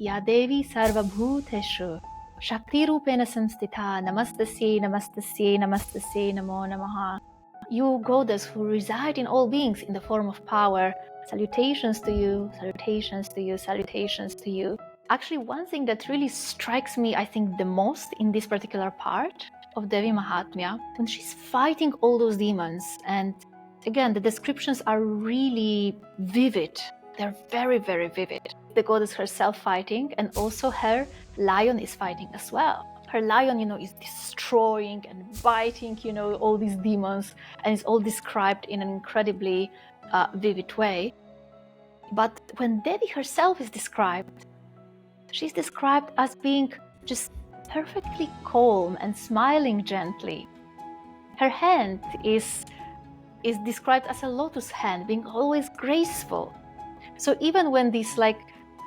Ya Devi Sarva Bhuteshu Shakti Rupena Samstita Namastasye Namastasye Namastasye Namo Namaha. You goddess who reside in all beings in the form of power, salutations to you, salutations to you, salutations to you. Actually, one thing that really strikes me, I think, the most in this particular part of Devi Mahatmya, when she's fighting all those demons, and again, the descriptions are really vivid. They're very, very vivid. The goddess herself fighting, and also her lion is fighting as well. Her lion, is destroying and biting, all these demons, and it's all described in an incredibly vivid way. But when Devi herself is described, she's described as being just perfectly calm and smiling gently. Her hand is described as a lotus hand, being always graceful. So even when this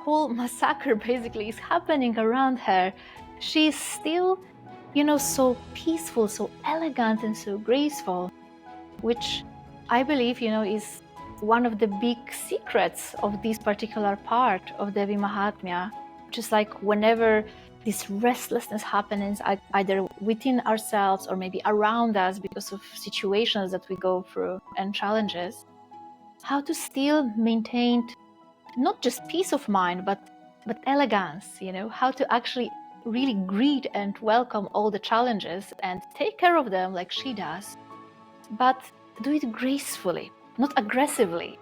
whole massacre basically is happening around her, she's still, so peaceful, so elegant, and so graceful, which I believe, is one of the big secrets of this particular part of Devi Mahatmya. Just like whenever this restlessness happens, either within ourselves or maybe around us because of situations that we go through and challenges, how to still maintain not just peace of mind, but elegance, how to actually really greet and welcome all the challenges and take care of them like she does, but do it gracefully, not aggressively.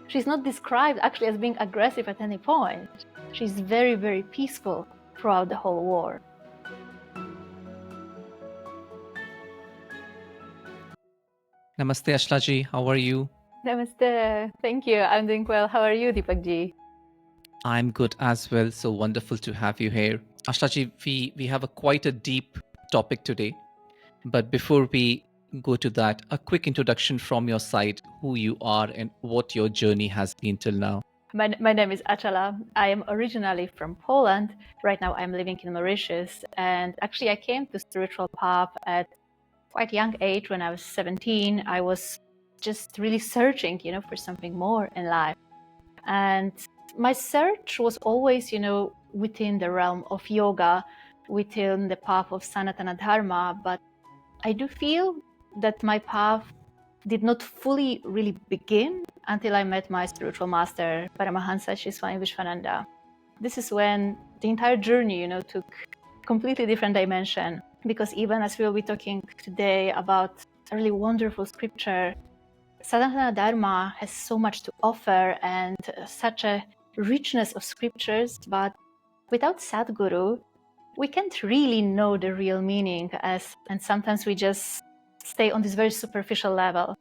She's not described actually as being aggressive at any point. She's very, very peaceful throughout the whole war. Namaste, Achala Ji. How are you? Namaste. Thank you. I'm doing well. How are you, Deepak Ji? I'm good as well. So wonderful to have you here. Achala Ji, we have quite a deep topic today. But before we go to that, a quick introduction from your side, who you are and what your journey has been till now. My name is Achala. I am originally from Poland. Right now I'm living in Mauritius. And actually I came to spiritual path at quite young age. When I was 17, I was just really searching, for something more in life. And my search was always, within the realm of yoga, within the path of Sanatana Dharma. But I do feel that my path did not fully really begin until I met my spiritual master, Paramahansa Sri Swami Vishwananda. This is when the entire journey, took completely different dimension. Because even as we'll be talking today about a really wonderful scripture, Sanatana Dharma has so much to offer and such a richness of scriptures, but without Sadguru, we can't really know the real meaning, and sometimes we just stay on this very superficial level.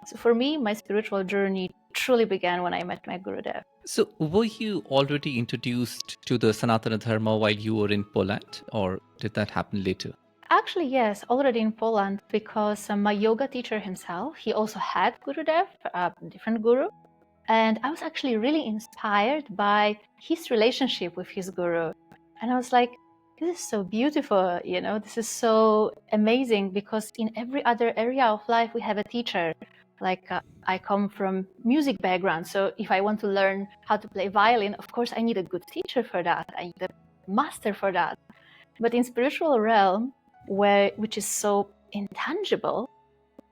So for me, my spiritual journey truly began when I met my Gurudev. So were you already introduced to the Sanatana Dharma while you were in Poland, or did that happen later? Actually, yes, already in Poland, because my yoga teacher himself, he also had Gurudev, a different guru. And I was actually really inspired by his relationship with his guru. And I was like, this is so beautiful, this is so amazing, because in every other area of life, we have a teacher. I come from music background. So if I want to learn how to play violin, of course, I need a good teacher for that. I need a master for that. But in spiritual realm, which is so intangible,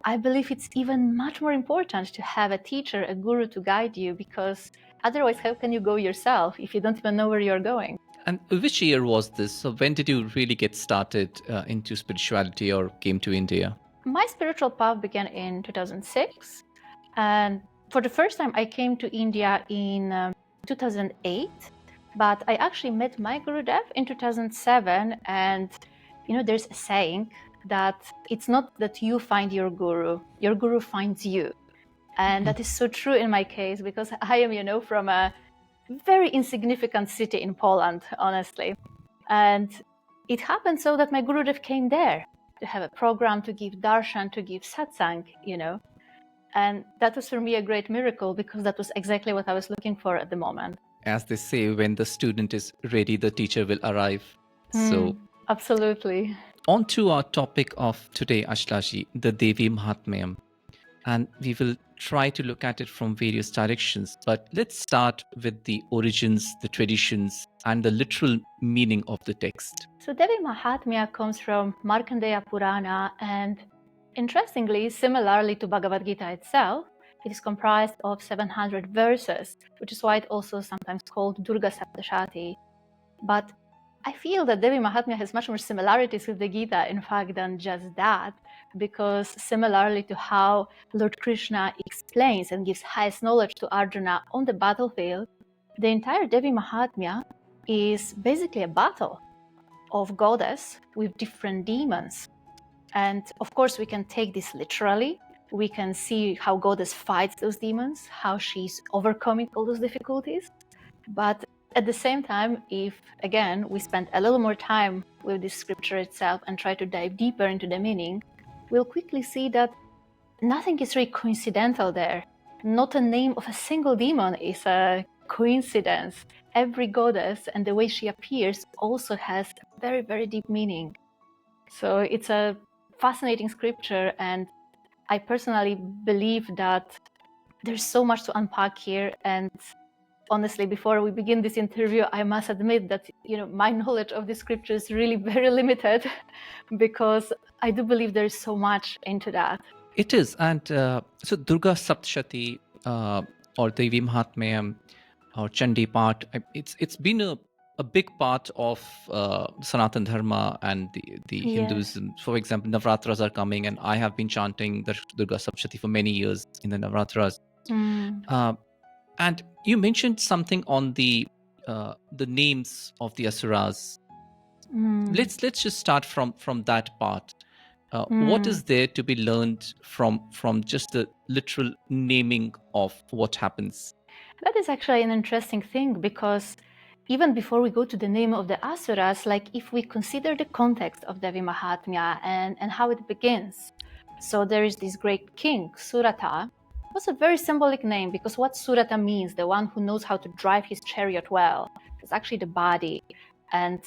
I believe it's even much more important to have a teacher, a guru to guide you, because otherwise, how can you go yourself if you don't even know where you're going? And which year was this? So when did you really get started into spirituality or came to India? My spiritual path began in 2006. And for the first time, I came to India in 2008. But I actually met my Gurudev in 2007. And, there's a saying that it's not that you find your guru finds you. And that is so true in my case, because I am, from a very insignificant city in Poland, honestly. And it happened so that my Gurudev came there to have a program, to give darshan, to give satsang, And that was for me a great miracle, because that was exactly what I was looking for at the moment. As they say, when the student is ready, the teacher will arrive. So absolutely. On to our topic of today, Achala Ji, the Devi Mahatmyam. And we will try to look at it from various directions. But let's start with the origins, the traditions, and the literal meaning of the text. So Devi Mahatmya comes from Markandeya Purana, and interestingly, similarly to Bhagavad Gita itself, it is comprised of 700 verses, which is why it's also sometimes called Durgā Saptashatī. But I feel that Devi Mahatmya has much more similarities with the Gita, in fact, than just that, because similarly to how Lord Krishna explains and gives highest knowledge to Arjuna on the battlefield, the entire Devi Mahatmya is basically a battle of goddess with different demons. And of course, we can take this literally. We can see how goddess fights those demons, how she's overcoming all those difficulties. But at the same time, if, again, we spend a little more time with this scripture itself and try to dive deeper into the meaning, we'll quickly see that nothing is really coincidental there. Not a name of a single demon is a coincidence. Every goddess and the way she appears also has a very, very deep meaning. So it's a fascinating scripture, and I personally believe that there's so much to unpack here. And honestly, before we begin this interview, I must admit that my knowledge of the scripture is really very limited because I do believe there is so much into that. It is. And so Durgā Saptashatī or Devi Mahatmyam or Chandi Path, it's been a big part of Sanatan Dharma and the Hinduism. For example, Navratras are coming, and I have been chanting the Durgā Saptashatī for many years in the Navratras. And you mentioned something on the names of the asuras. Let's just start from that part. What is there to be learned from just the literal naming of what happens? That is actually an interesting thing, because even before we go to the name of the asuras, like if we consider the context of Devi Mahatmya and how it begins. So there is this great king, Suratha. It was a very symbolic name, because what Suratha means, the one who knows how to drive his chariot well, is actually the body. And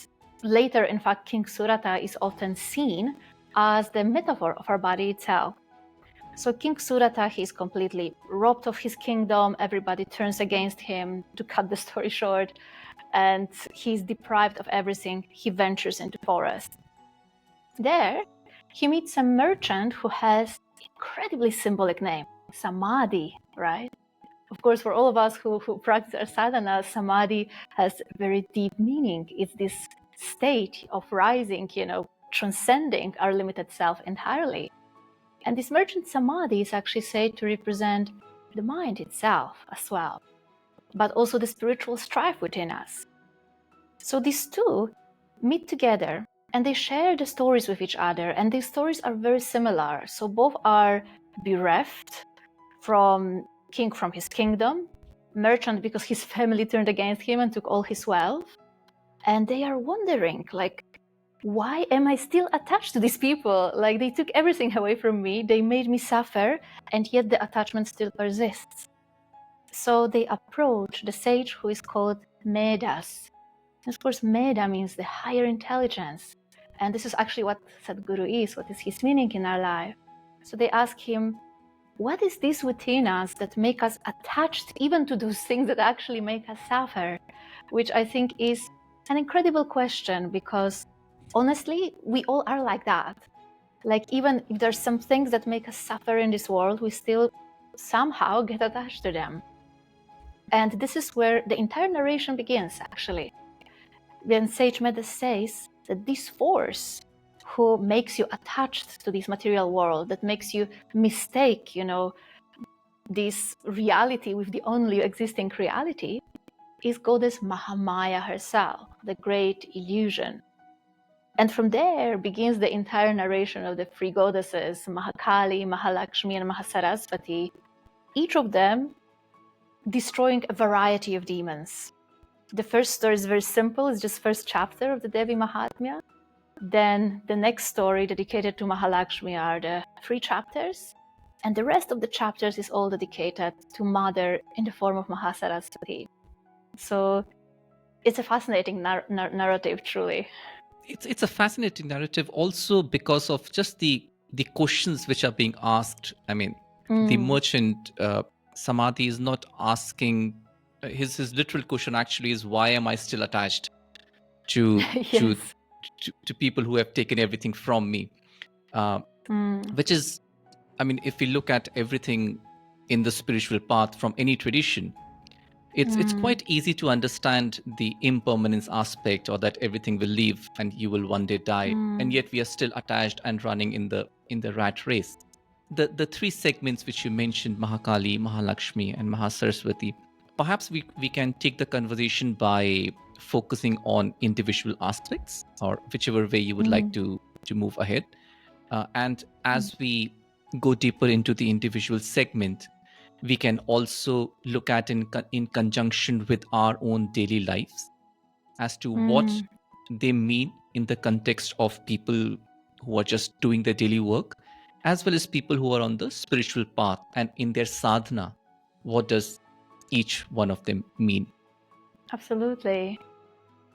later, in fact, King Suratha is often seen as the metaphor of our body itself. So King Suratha, he's completely robbed of his kingdom. Everybody turns against him, to cut the story short, and he's deprived of everything. He ventures into forest. There, he meets a merchant who has incredibly symbolic name, Samadhi, right? Of course, for all of us who practice our sadhana, Samadhi has very deep meaning. It's this state of rising, transcending our limited self entirely. And this merchant Samadhi is actually said to represent the mind itself as well, but also the spiritual strife within us. So these two meet together and they share the stories with each other, and these stories are very similar. So both are bereft from king from his kingdom, merchant because his family turned against him and took all his wealth, and they are wondering, like, why am I still attached to these people? Like, they took everything away from me, they made me suffer, and yet the attachment still persists. So they approach the sage who is called Medhas. Of course, Medha means the higher intelligence. And this is actually what Sadhguru is, what is his meaning in our life. So they ask him, what is this within us that make us attached even to those things that actually make us suffer? Which I think is an incredible question, because honestly, we all are like that. Like, even if there's some things that make us suffer in this world, we still somehow get attached to them. And this is where the entire narration begins, actually. When Sage Medha says that this force who makes you attached to this material world, that makes you mistake, this reality with the only existing reality, is goddess Mahamaya herself, the great illusion. And from there begins the entire narration of the three goddesses, Mahakali, Mahalakshmi, and Mahasarasvati, each of them destroying a variety of demons. The first story is very simple, it's just first chapter of the Devi Mahatmya. Then the next story dedicated to Mahalakshmi are the 3 chapters, and the rest of the chapters is all dedicated to Mother in the form of Mahasarasvati. So it's a fascinating narrative, truly. It's a fascinating narrative also because of just the questions which are being asked. I mean, the merchant Samadhi is not asking, his literal question actually is, why am I still attached to Yes. to people who have taken everything from me? Which is, I mean, if we look at everything in the spiritual path from any tradition, it's quite easy to understand the impermanence aspect, or that everything will leave and you will one day die, and yet we are still attached and running in the rat race. The three segments which you mentioned, Mahakali, Mahalakshmi, and Mahasaraswati, perhaps we can take the conversation by focusing on individual aspects, or whichever way you would like to move ahead. And as we go deeper into the individual segment, we can also look at in conjunction with our own daily lives as to what they mean in the context of people who are just doing their daily work, as well as people who are on the spiritual path, and in their sadhana, what does each one of them mean? Absolutely.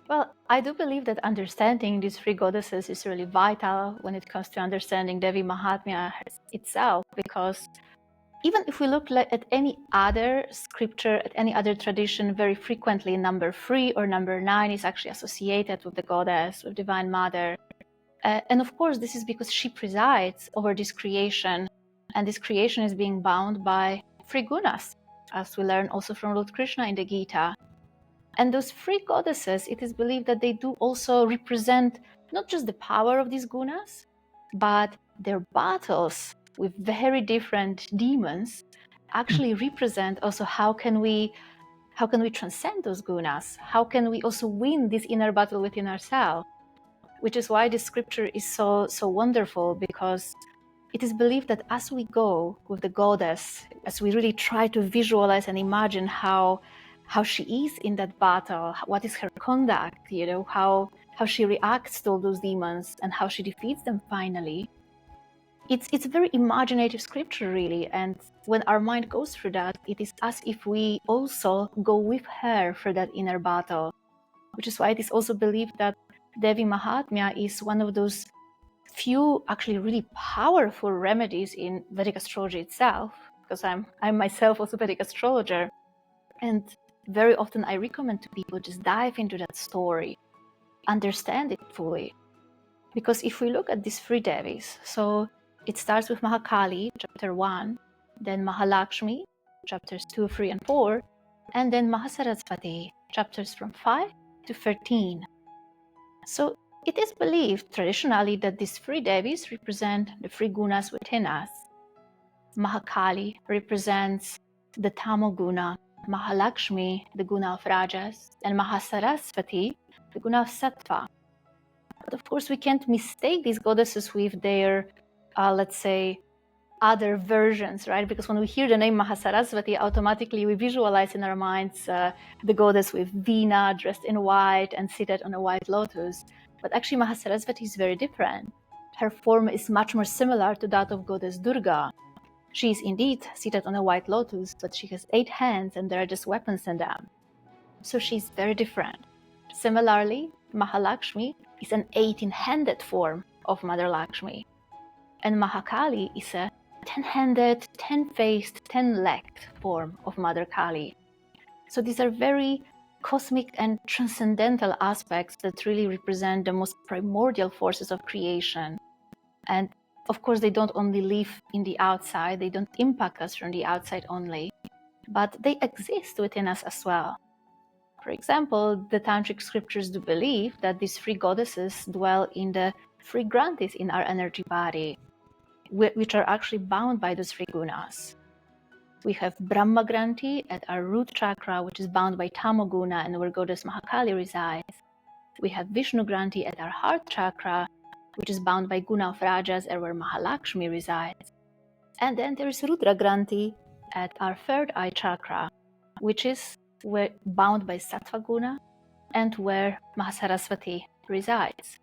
Well, I do believe that understanding these three goddesses is really vital when it comes to understanding Devi Mahatmya itself, because even if we look at any other scripture, at any other tradition, very frequently number 3 or number 9 is actually associated with the goddess, with Divine Mother. And of course, this is because she presides over this creation, and this creation is being bound by 3 gunas, as we learn also from Lord Krishna in the Gita. And those 3 goddesses, it is believed that they do also represent not just the power of these gunas, but their battles with very different demons actually represent also how can we transcend those gunas? How can we also win this inner battle within ourselves? Which is why this scripture is so wonderful, because it is believed that as we go with the goddess, as we really try to visualize and imagine how she is in that battle, what is her conduct, how she reacts to all those demons and how she defeats them finally. It's a very imaginative scripture, really, and when our mind goes through that, it is as if we also go with her for that inner battle, which is why it is also believed that Devi Mahatmya is one of those few actually really powerful remedies in Vedic astrology itself, because I'm myself also Vedic astrologer, and very often I recommend to people just dive into that story, understand it fully. Because if we look at these 3 Devis, so it starts with Mahakali, chapter 1, then Mahalakshmi, chapters 2, 3, and 4, and then Mahasaraswati, chapters from 5 to 13. So it is believed traditionally that these 3 Devis represent the 3 gunas within us. Mahakali represents the Tamoguna, Mahalakshmi, the guna of Rajas, and Mahasaraswati, the guna of Sattva. But of course, we can't mistake these goddesses with their, let's say, other versions, right? Because when we hear the name Mahasaraswati, automatically we visualize in our minds the goddess with Veena dressed in white and seated on a white lotus. But actually, Mahasaraswati is very different. Her form is much more similar to that of goddess Durga. She is indeed seated on a white lotus, but she has 8 hands and there are just weapons in them. So she's very different. Similarly, Mahalakshmi is an 18-handed form of Mother Lakshmi. And Mahakali is a 10-handed, 10-faced, 10-legged form of Mother Kali. So these are very cosmic and transcendental aspects that really represent the most primordial forces of creation. And of course, they don't only live in the outside, they don't impact us from the outside only, but they exist within us as well. For example, the Tantric scriptures do believe that these 3 goddesses dwell in the 3 granthis in our energy body, which are actually bound by those 3 gunas. We have Brahma Granthi at our root chakra, which is bound by Tamoguna and where goddess Mahakali resides. We have Vishnu Granthi at our heart chakra, which is bound by Guna of Rajas and where Mahalakshmi resides. And then there is Rudra Granthi at our 3rd eye chakra, which is bound by Sattva Guna and where Mahasaraswati resides.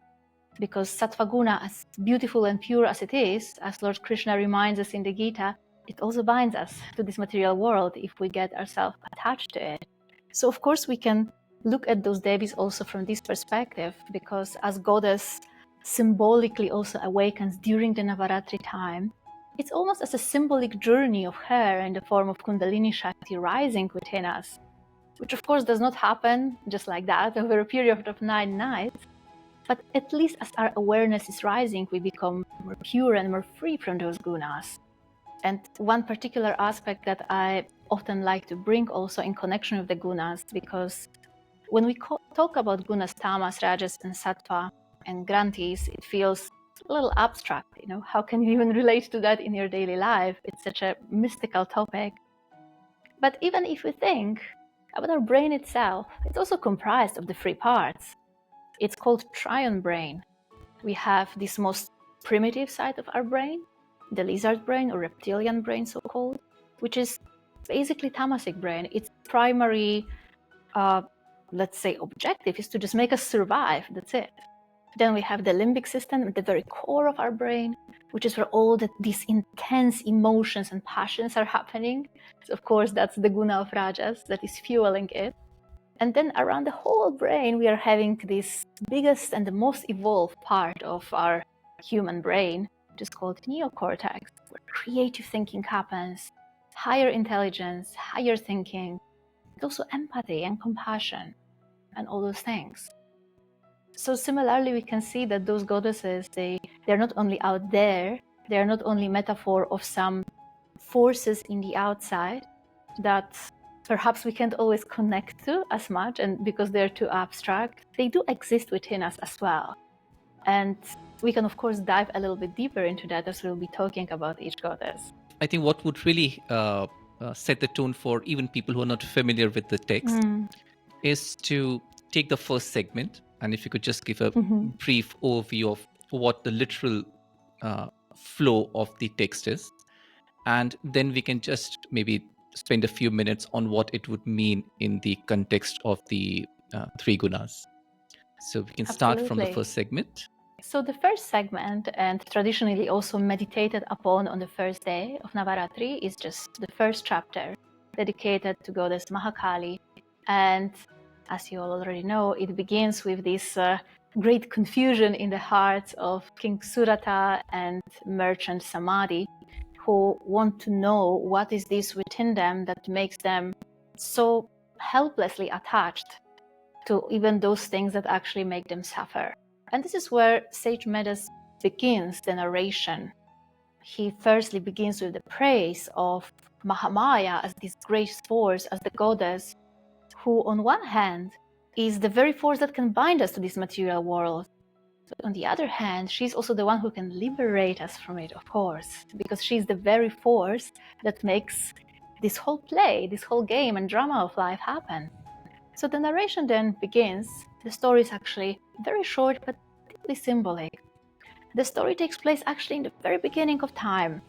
Because Sattva Guna, as beautiful and pure as it is, as Lord Krishna reminds us in the Gita, it also binds us to this material world if we get ourselves attached to it. So of course we can look at those Devis also from this perspective, because as goddess symbolically also awakens during the Navaratri time, it's almost as a symbolic journey of her in the form of Kundalini Shakti rising within us, which of course does not happen just like that over a period of 9 nights, but at least as our awareness is rising, we become more pure and more free from those gunas. And one particular aspect that I often like to bring also in connection with the gunas, because when we talk about gunas, tamas, rajas, and sattva, and grantis, it feels a little abstract. How can you even relate to that in your daily life? It's such a mystical topic. But even if we think about our brain itself, it's also comprised of the 3 parts. It's called triune brain. We have this most primitive side of our brain, the lizard brain or reptilian brain, so-called, which is basically tamasic brain. Its primary, let's say, objective is to just make us survive. That's it. Then we have the limbic system at the very core of our brain, which is where all these intense emotions and passions are happening. So of course, that's the guna of rajas that is fueling it. And then around the whole brain, we are having this biggest and the most evolved part of our human brain, which is called neocortex, where creative thinking happens, higher intelligence, higher thinking, but also empathy and compassion, and all those things. So similarly, we can see that those goddesses, they're not only out there, they're not only metaphor of some forces in the outside that perhaps we can't always connect to as much, and because they're too abstract, they do exist within us as well. And we can, of course, dive a little bit deeper into that as we'll be talking about each goddess. I think what would really set the tone for even people who are not familiar with the text is to take the first segment, and if you could just give a brief overview of what the literal flow of the text is, and then we can just maybe spend a few minutes on what it would mean in the context of the 3 gunas. So we can start from the first segment. So the first segment, and traditionally also meditated upon on the first day of Navaratri, is just the first chapter dedicated to goddess Mahakali. And as you all already know, it begins with this great confusion in the hearts of King Suratha and merchant Samadhi, who want to know what is this within them that makes them so helplessly attached to even those things that actually make them suffer. And this is where sage Medha begins the narration. He firstly begins with the praise of Mahamaya as this great force, as the goddess, who on one hand is the very force that can bind us to this material world. But on the other hand, she's also the one who can liberate us from it, of course, because she's the very force that makes this whole play, this whole game and drama of life happen. So the narration then begins. The story is actually very short but deeply symbolic. The story takes place actually in the very beginning of time.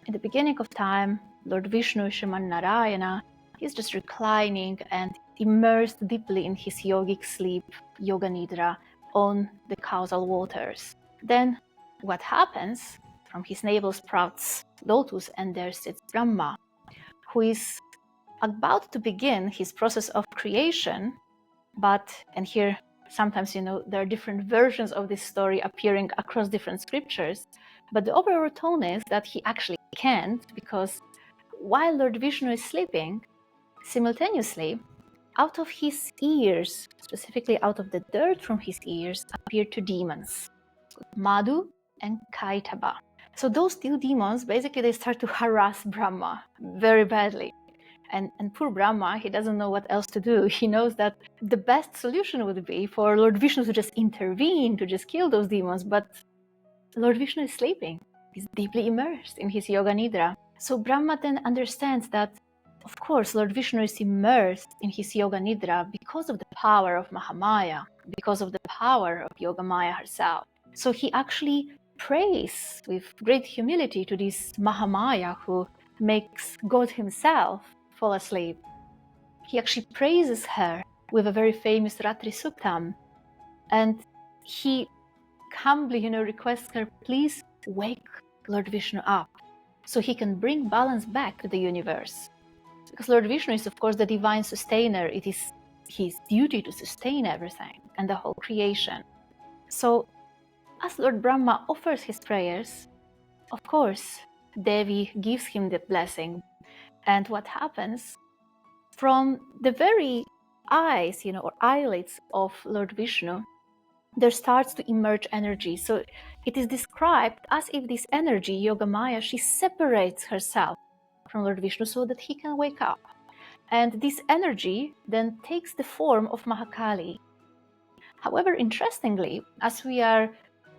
In the beginning of time, Lord Vishnu, Shriman Narayana, he's just reclining and immersed deeply in his yogic sleep, Yoga Nidra, on the causal waters. Then what happens? From his navel sprouts lotus, and there sits Brahma, who is about to begin his process of creation. But, and here sometimes, there are different versions of this story appearing across different scriptures, but the overall tone is that he actually can't, because while Lord Vishnu is sleeping, simultaneously, out of his ears, specifically out of the dirt from his ears, appear 2 demons, Madhu and Kaitaba. So those 2 demons, basically they start to harass Brahma very badly. And poor Brahma, he doesn't know what else to do. He knows that the best solution would be for Lord Vishnu to just intervene, to just kill those demons. But Lord Vishnu is sleeping. He's deeply immersed in his Yoga Nidra. So Brahma then understands that, of course, Lord Vishnu is immersed in his Yoga Nidra because of the power of Mahamaya, because of the power of Yoga Maya herself. So he actually prays with great humility to this Mahamaya who makes God himself fall asleep. He actually praises her with a very famous Ratri Suktam, and he humbly, requests her, please wake Lord Vishnu up so he can bring balance back to the universe. Because Lord Vishnu is, of course, the divine sustainer. It is his duty to sustain everything and the whole creation. So as Lord Brahma offers his prayers, of course, Devi gives him the blessing. And what happens? From the very eyes, or eyelids of Lord Vishnu, there starts to emerge energy. So it is described as if this energy, Yogamaya, she separates herself from Lord Vishnu so that he can wake up. And this energy then takes the form of Mahakali. However, interestingly, as we are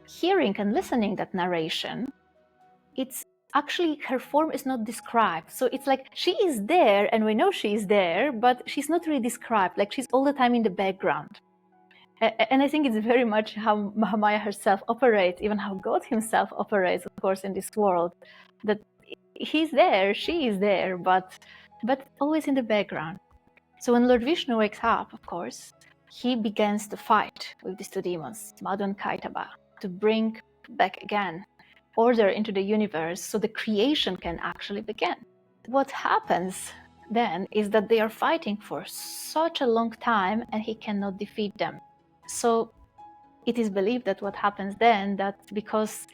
hearing and listening that narration, it's actually, her form is not described. So it's like she is there and we know she is there, but she's not really described. Like she's all the time in the background. And I think it's very much how Mahamaya herself operates, even how God himself operates, of course, in this world. That he's there, she is there, but always in the background. So when Lord Vishnu wakes up, of course, he begins to fight with these two demons, Madhu and Kaitaba, to bring back again order into the universe so the creation can actually begin. What happens then is that they are fighting for such a long time and he cannot defeat them. So it is believed that what happens then, that because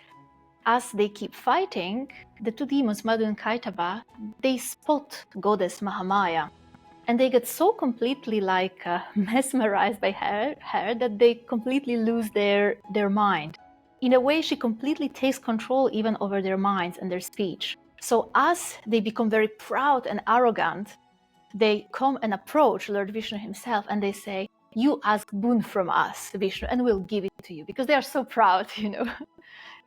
as they keep fighting, the two demons, Madhu and Kaitaba, they spot goddess Mahamaya. And they get so completely mesmerized by her that they completely lose their mind. In a way, she completely takes control even over their minds and their speech. So as they become very proud and arrogant, they come and approach Lord Vishnu himself and they say, "You ask boon from us, Vishnu, and we'll give it to you," because they are so proud,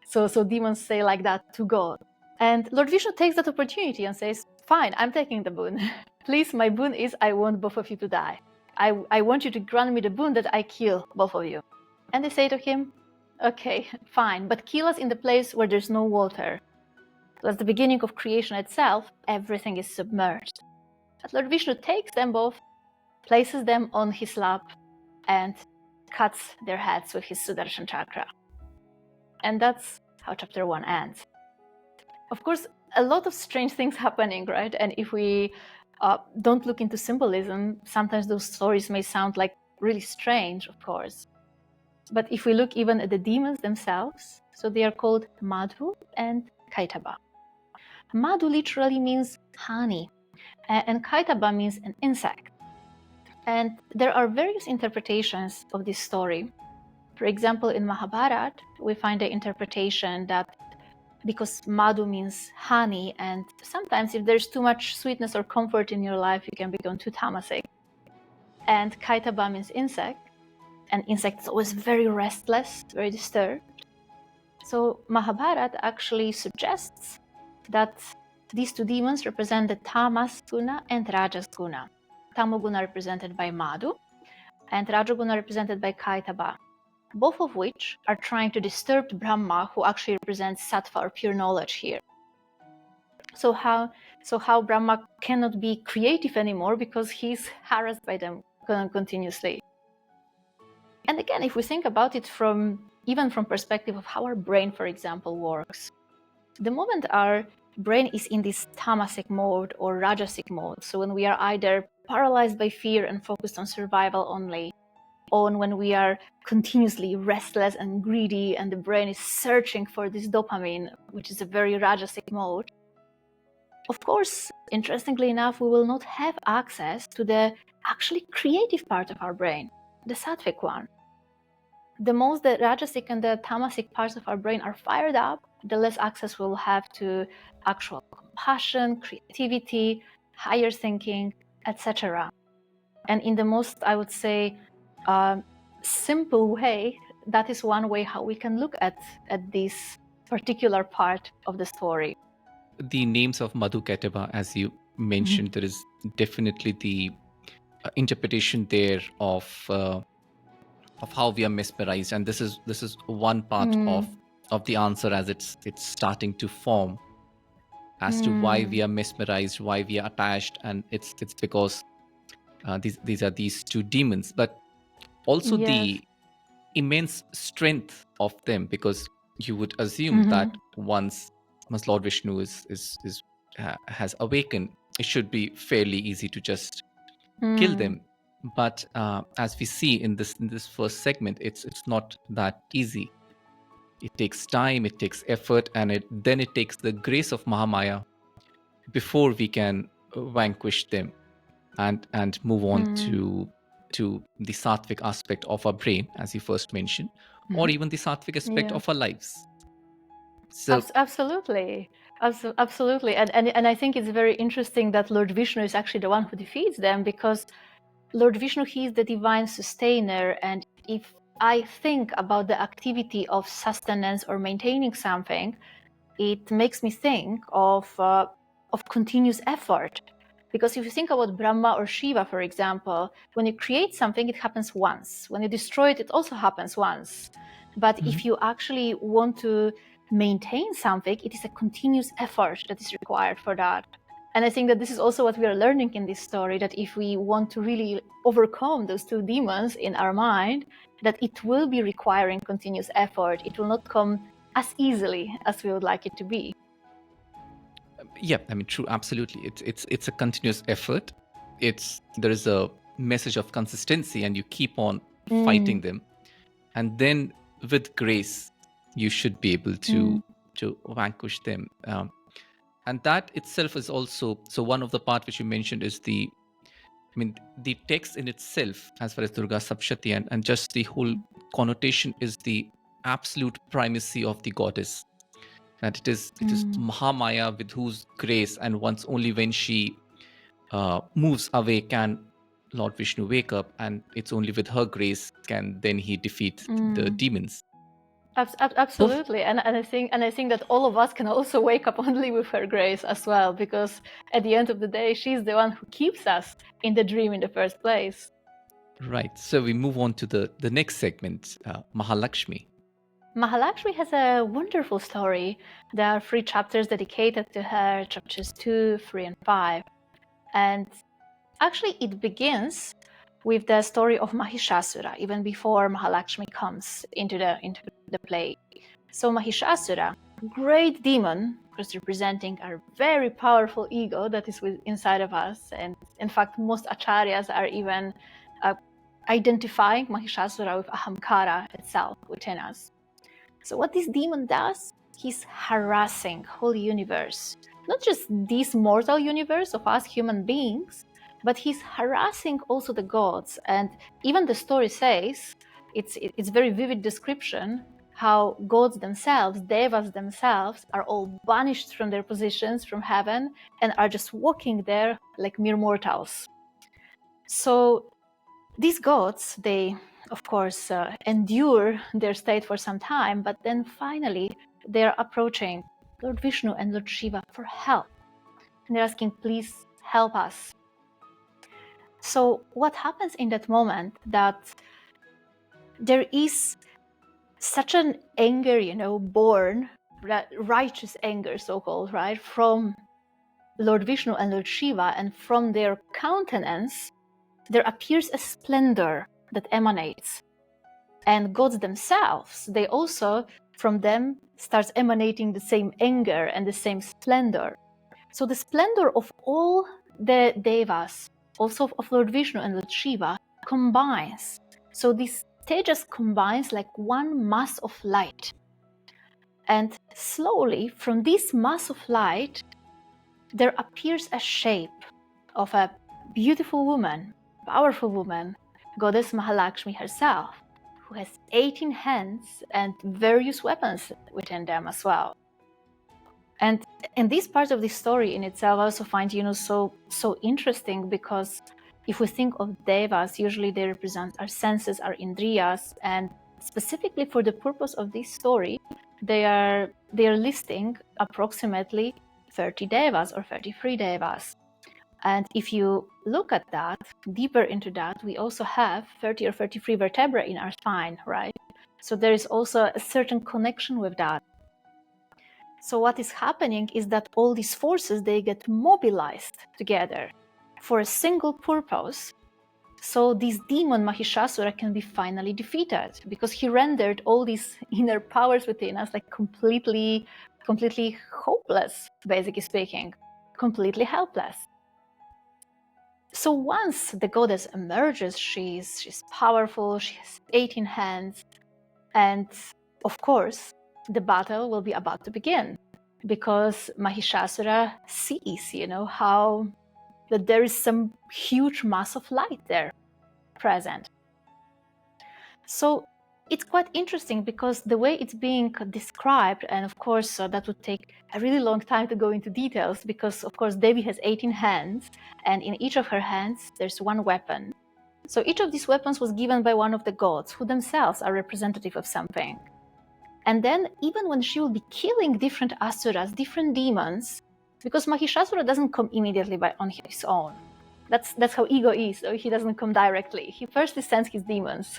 So demons say like that to God. And Lord Vishnu takes that opportunity and says, "Fine, I'm taking the boon. Please, my boon is I want both of you to die. I want you to grant me the boon that I kill both of you." And they say to him, "Okay, fine, but kill us in the place where there's no water." So at the beginning of creation itself, everything is submerged. But Lord Vishnu takes them both, places them on his lap, and cuts their heads with his Sudarshan chakra. And that's how chapter 1 ends. Of course, a lot of strange things happening, right? And if we don't look into symbolism, sometimes those stories may sound like really strange, of course. But if we look even at the demons themselves, so they are called Madhu and Kaitaba. Madhu literally means honey, and Kaitaba means an insect. And there are various interpretations of this story. For example, in Mahabharata, we find the interpretation that because Madhu means honey, and sometimes if there's too much sweetness or comfort in your life, you can become too tamasic. And Kaitaba means insect, and insect is always very restless, very disturbed. So Mahabharata actually suggests that these two demons represent the Tamas guna and Rajas guna. Tamoguna represented by Madhu, and Rajaguna represented by Kaitaba, both of which are trying to disturb Brahma, who actually represents sattva or pure knowledge here. So how Brahma cannot be creative anymore because he's harassed by them continuously. And again, if we think about it even from perspective of how our brain, for example, works, the moment our brain is in this tamasic mode or rajasic mode, so when we are either paralyzed by fear and focused on survival only, or when we are continuously restless and greedy and the brain is searching for this dopamine, which is a very rajasic mode, of course, interestingly enough, we will not have access to the actually creative part of our brain, the sattvic one. The most the rajasic and the tamasic parts of our brain are fired up, the less access we'll have to actual compassion, creativity, higher thinking, etc. And in the most, I would say, simple way, that is one way how we can look at this particular part of the story. The names of Madhu-Kaitabha, as you mentioned, there is definitely the interpretation there of how we are mesmerized, and this is one part of the answer as it's starting to form as to why we are mesmerized, why we are attached, and it's because these are these two demons, but also the immense strength of them, because you would assume that once Lord Vishnu has awakened, it should be fairly easy to just kill them. But as we see in this first segment, it's not that easy. It takes time, it takes effort, and then it takes the grace of Mahamaya before we can vanquish them and move on to the sattvic aspect of our brain, as you first mentioned, or even the sattvic aspect of our lives. So Absolutely. Absolutely. And I think it's very interesting that Lord Vishnu is actually the one who defeats them, because Lord Vishnu, he is the divine sustainer. And if I think about the activity of sustenance or maintaining something, it makes me think of continuous effort. Because if you think about Brahma or Shiva, for example, when you create something, it happens once. When you destroy it, it also happens once. But if you actually want to maintain something, it is a continuous effort that is required for that. And I think that this is also what we are learning in this story, that if we want to really overcome those two demons in our mind, that it will be requiring continuous effort. It will not come as easily as we would like it to be. Yeah, I mean, true, absolutely. It's a continuous effort. There is a message of consistency, and you keep on fighting them, and then with grace, you should be able to vanquish them. And that itself is also, so one of the part which you mentioned is the text in itself, as far as Durgā Saptashatī and just the whole connotation, is the absolute primacy of the goddess. That it is Mahamaya, with whose grace, and once only when she moves away can Lord Vishnu wake up, and it's only with her grace can then he defeat the demons. Absolutely, and I think that all of us can also wake up only with her grace as well, because at the end of the day, she's the one who keeps us in the dream in the first place. Right. So we move on to the next segment, Mahalakshmi. Mahalakshmi has a wonderful story. There are 3 chapters dedicated to her, chapters 2, 3, and 5. And actually, it begins with the story of Mahishasura, even before Mahalakshmi comes into the play. So Mahishasura, great demon, was representing our very powerful ego that is inside of us. And in fact, most acharyas are even identifying Mahishasura with ahamkara itself within us. So what this demon does, he's harassing whole universe. Not just this mortal universe of us human beings, but he's harassing also the gods. And even the story says, it's very vivid description, how gods themselves, devas themselves, are all banished from their positions from heaven and are just walking there like mere mortals. So these gods, they of course endure their state for some time, but then finally they're approaching Lord Vishnu and Lord Shiva for help. And they're asking, please help us. So what happens in that moment, that there is such an anger, born, righteous anger, so-called, right, from Lord Vishnu and Lord Shiva, and from their countenance, there appears a splendor that emanates. And gods themselves, they also, from them, starts emanating the same anger and the same splendor. So the splendor of all the devas, also of Lord Vishnu and Lord Shiva, combines. So this tejas combines like one mass of light. And slowly, from this mass of light, there appears a shape of a beautiful woman, powerful woman, goddess Mahalakshmi herself, who has 18 hands and various weapons within them as well. And this part of the story in itself I also find, so interesting, because if we think of devas, usually they represent our senses, our indriyas, and specifically for the purpose of this story, they are listing approximately 30 devas or 33 devas. And if you look at that, deeper into that, we also have 30 or 33 vertebrae in our spine, right? So there is also a certain connection with that. So what is happening is that all these forces, they get mobilized together for a single purpose. So this demon Mahishasura can be finally defeated, because he rendered all these inner powers within us like completely hopeless, basically speaking, completely helpless. So once the goddess emerges, she's powerful, she has 18 hands, and of course, the battle will be about to begin, because Mahishasura sees, how that there is some huge mass of light there present. So it's quite interesting because the way it's being described, and of course that would take a really long time to go into details, because of course Devi has 18 hands, and in each of her hands there's one weapon. So each of these weapons was given by one of the gods, who themselves are representative of something. And then even when she will be killing different asuras, different demons, because Mahishasura doesn't come immediately on his own. That's how ego is. So he doesn't come directly. He first sends his demons.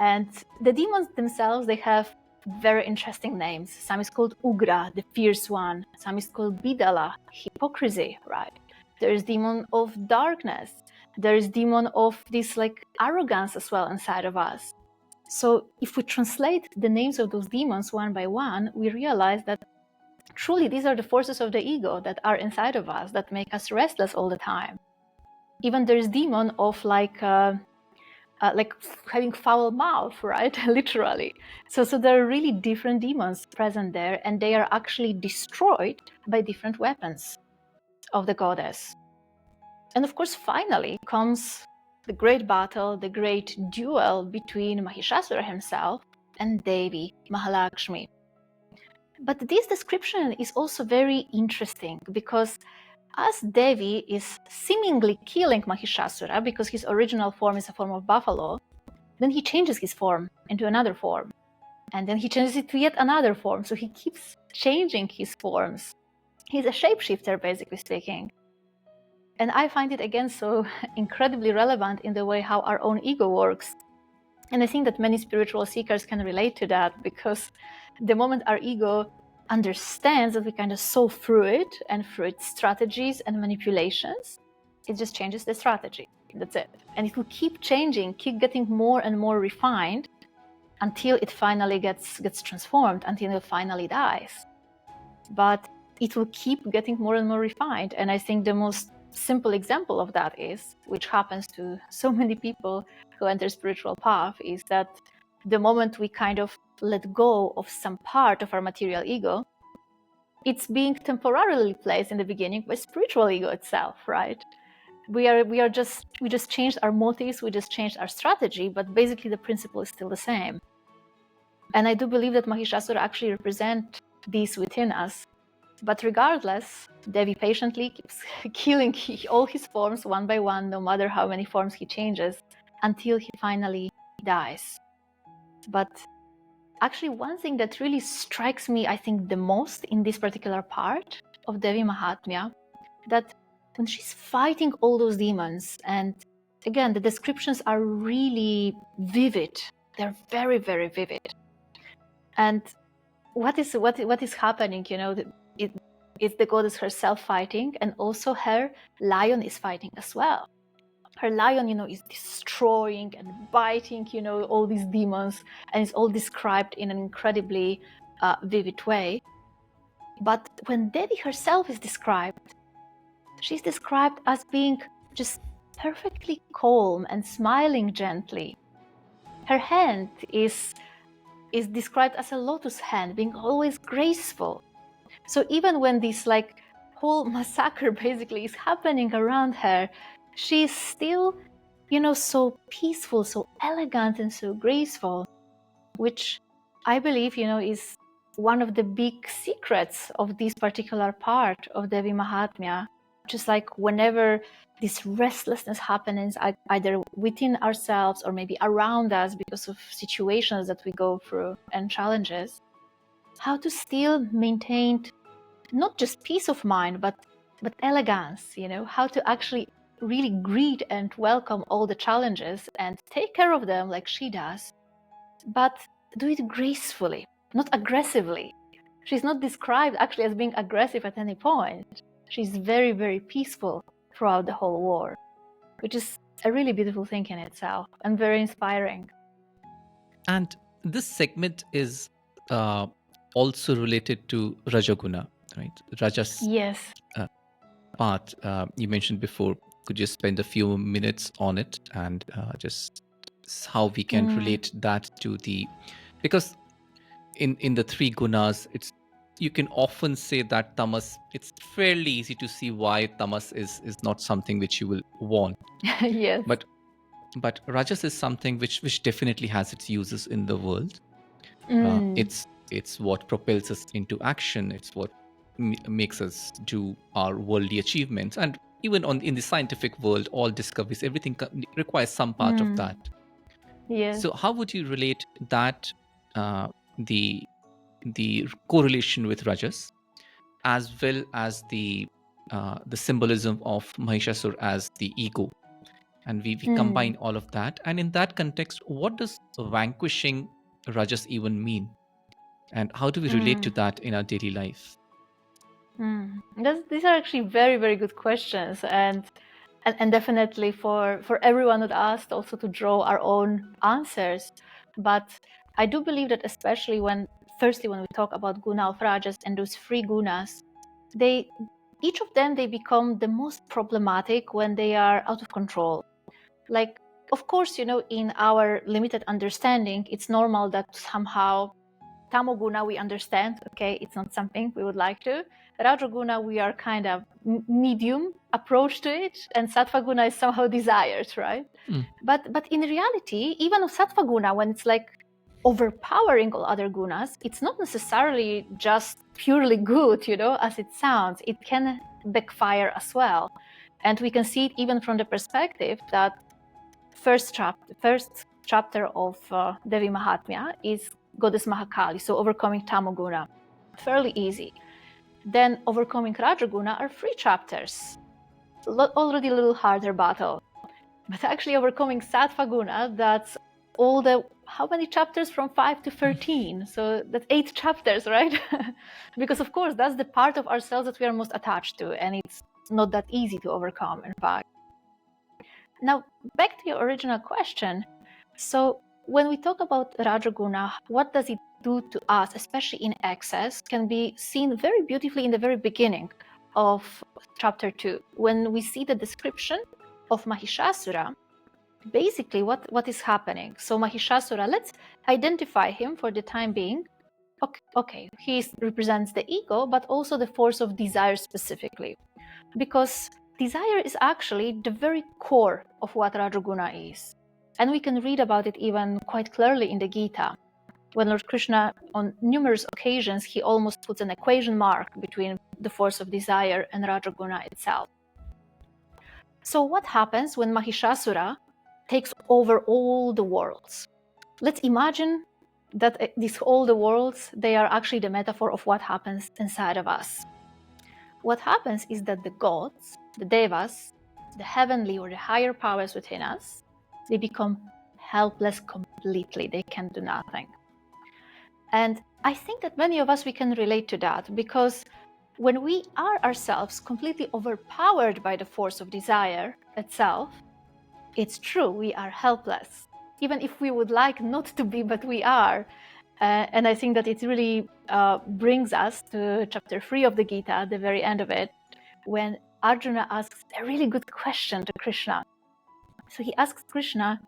And the demons themselves, they have very interesting names. Some is called Ugra, the fierce one. Some is called Bidala, hypocrisy, right? There is demon of darkness. There is demon of this like arrogance as well inside of us. So if we translate the names of those demons one by one, we realize that truly these are the forces of the ego that are inside of us that make us restless all the time. Even there is demon of like having foul mouth, right? Literally. So there are really different demons present there, and they are actually destroyed by different weapons of the goddess. And of course, finally comes the great battle, the great duel between Mahishasura himself and Devi Mahalakshmi. But this description is also very interesting because as Devi is seemingly killing Mahishasura because his original form is a form of buffalo, then he changes his form into another form. And then he changes it to yet another form. So he keeps changing his forms. He's a shapeshifter, basically speaking. And I find it again so incredibly relevant in the way how our own ego works. And I think that many spiritual seekers can relate to that, because the moment our ego understands that we kind of saw through it and through its strategies and manipulations, it just changes the strategy. That's it. And it will keep changing, keep getting more and more refined until it finally gets transformed, until it finally dies. But it will keep getting more and more refined. And I think the most simple example of that is, which happens to so many people who enter spiritual path, is that the moment we kind of let go of some part of our material ego, it's being temporarily replaced in the beginning by spiritual ego itself, right? We just changed our motives, we just changed our strategy, but basically the principle is still the same. And I do believe that Mahishasura actually represents this within us. But regardless, Devi patiently keeps killing all his forms one by one, no matter how many forms he changes, until he finally dies. But actually, one thing that really strikes me, I think, the most in this particular part of Devi Mahatmya, that when she's fighting all those demons, and again, the descriptions are really vivid. They're very, very vivid. And what is happening, it's the goddess herself fighting, and also her lion is fighting as well. Her lion, is destroying and biting, all these demons, and it's all described in an incredibly vivid way. But when Devi herself is described, she's described as being just perfectly calm and smiling gently. Her hand is described as a lotus hand, being always graceful. So even when this whole massacre basically is happening around her, she's still, so peaceful, so elegant, and so graceful, which I believe, is one of the big secrets of this particular part of Devi Mahatmya. Just like whenever this restlessness happens, either within ourselves or maybe around us because of situations that we go through and challenges, how to still maintain not just peace of mind, but elegance, how to actually really greet and welcome all the challenges and take care of them like she does, but do it gracefully, not aggressively. She's not described actually as being aggressive at any point. She's very, very peaceful throughout the whole war, which is a really beautiful thing in itself and very inspiring. And this segment is also related to Rajaguna, right? Rajas Yes. part you mentioned before. Could you spend a few minutes on it and just how we can relate that to the, because in the three gunas, you can often say that tamas, it's fairly easy to see why tamas is not something which you will want. Yes. But rajas is something which definitely has its uses in the world. It's what propels us into action. It's what makes us do our worldly achievements. And even in the scientific world, all discoveries, everything requires some part of that. Yes. So how would you relate that, the correlation with rajas, as well as the symbolism of Mahishasura as the ego? And we combine all of that. And in that context, what does vanquishing rajas even mean? And how do we relate to that in our daily life? These are actually very, very good questions. And definitely for everyone that asked also to draw our own answers. But I do believe that especially when we talk about guna of rajas and those three gunas, each of them, they become the most problematic when they are out of control. Like, of course, in our limited understanding, it's normal that somehow Tamoguna we understand, okay, it's not something we would like to. Rajoguna, we are kind of medium approach to it, and Sattvaguna is somehow desired, right? But in reality, even of Sattvaguna, when it's like overpowering all other gunas, it's not necessarily just purely good, as it sounds. It can backfire as well. And we can see it even from the perspective that first chapter of Devi Mahatmya is Goddess Mahakali, so overcoming Tamoguna. Fairly easy. Then overcoming Rajaguna are 3 chapters. Already a little harder battle. But actually overcoming Sattvaguna, that's all how many chapters from 5 to 13? So that's 8 chapters, right? Because of course, that's the part of ourselves that we are most attached to, and it's not that easy to overcome, in fact. Now, back to your original question. So when we talk about Rajaguna, what does it do to us, especially in excess, can be seen very beautifully in the very beginning of chapter 2. When we see the description of Mahishasura, basically what is happening. So Mahishasura, let's identify him for the time being. Okay, he represents the ego, but also the force of desire specifically. Because desire is actually the very core of what Rajaguna is. And we can read about it even quite clearly in the Gita. When Lord Krishna, on numerous occasions, he almost puts an equation mark between the force of desire and Rajaguna itself. So what happens when Mahishasura takes over all the worlds? Let's imagine that all the worlds, they are actually the metaphor of what happens inside of us. What happens is that the gods, the devas, the heavenly or the higher powers within us, they become helpless completely. They can do nothing. And I think that many of us, we can relate to that, because when we are ourselves completely overpowered by the force of desire itself, it's true, we are helpless. Even if we would like not to be, but we are. And I think that it really brings us to chapter 3 of the Gita, the very end of it, when Arjuna asks a really good question to Krishna. So he asks Krishna,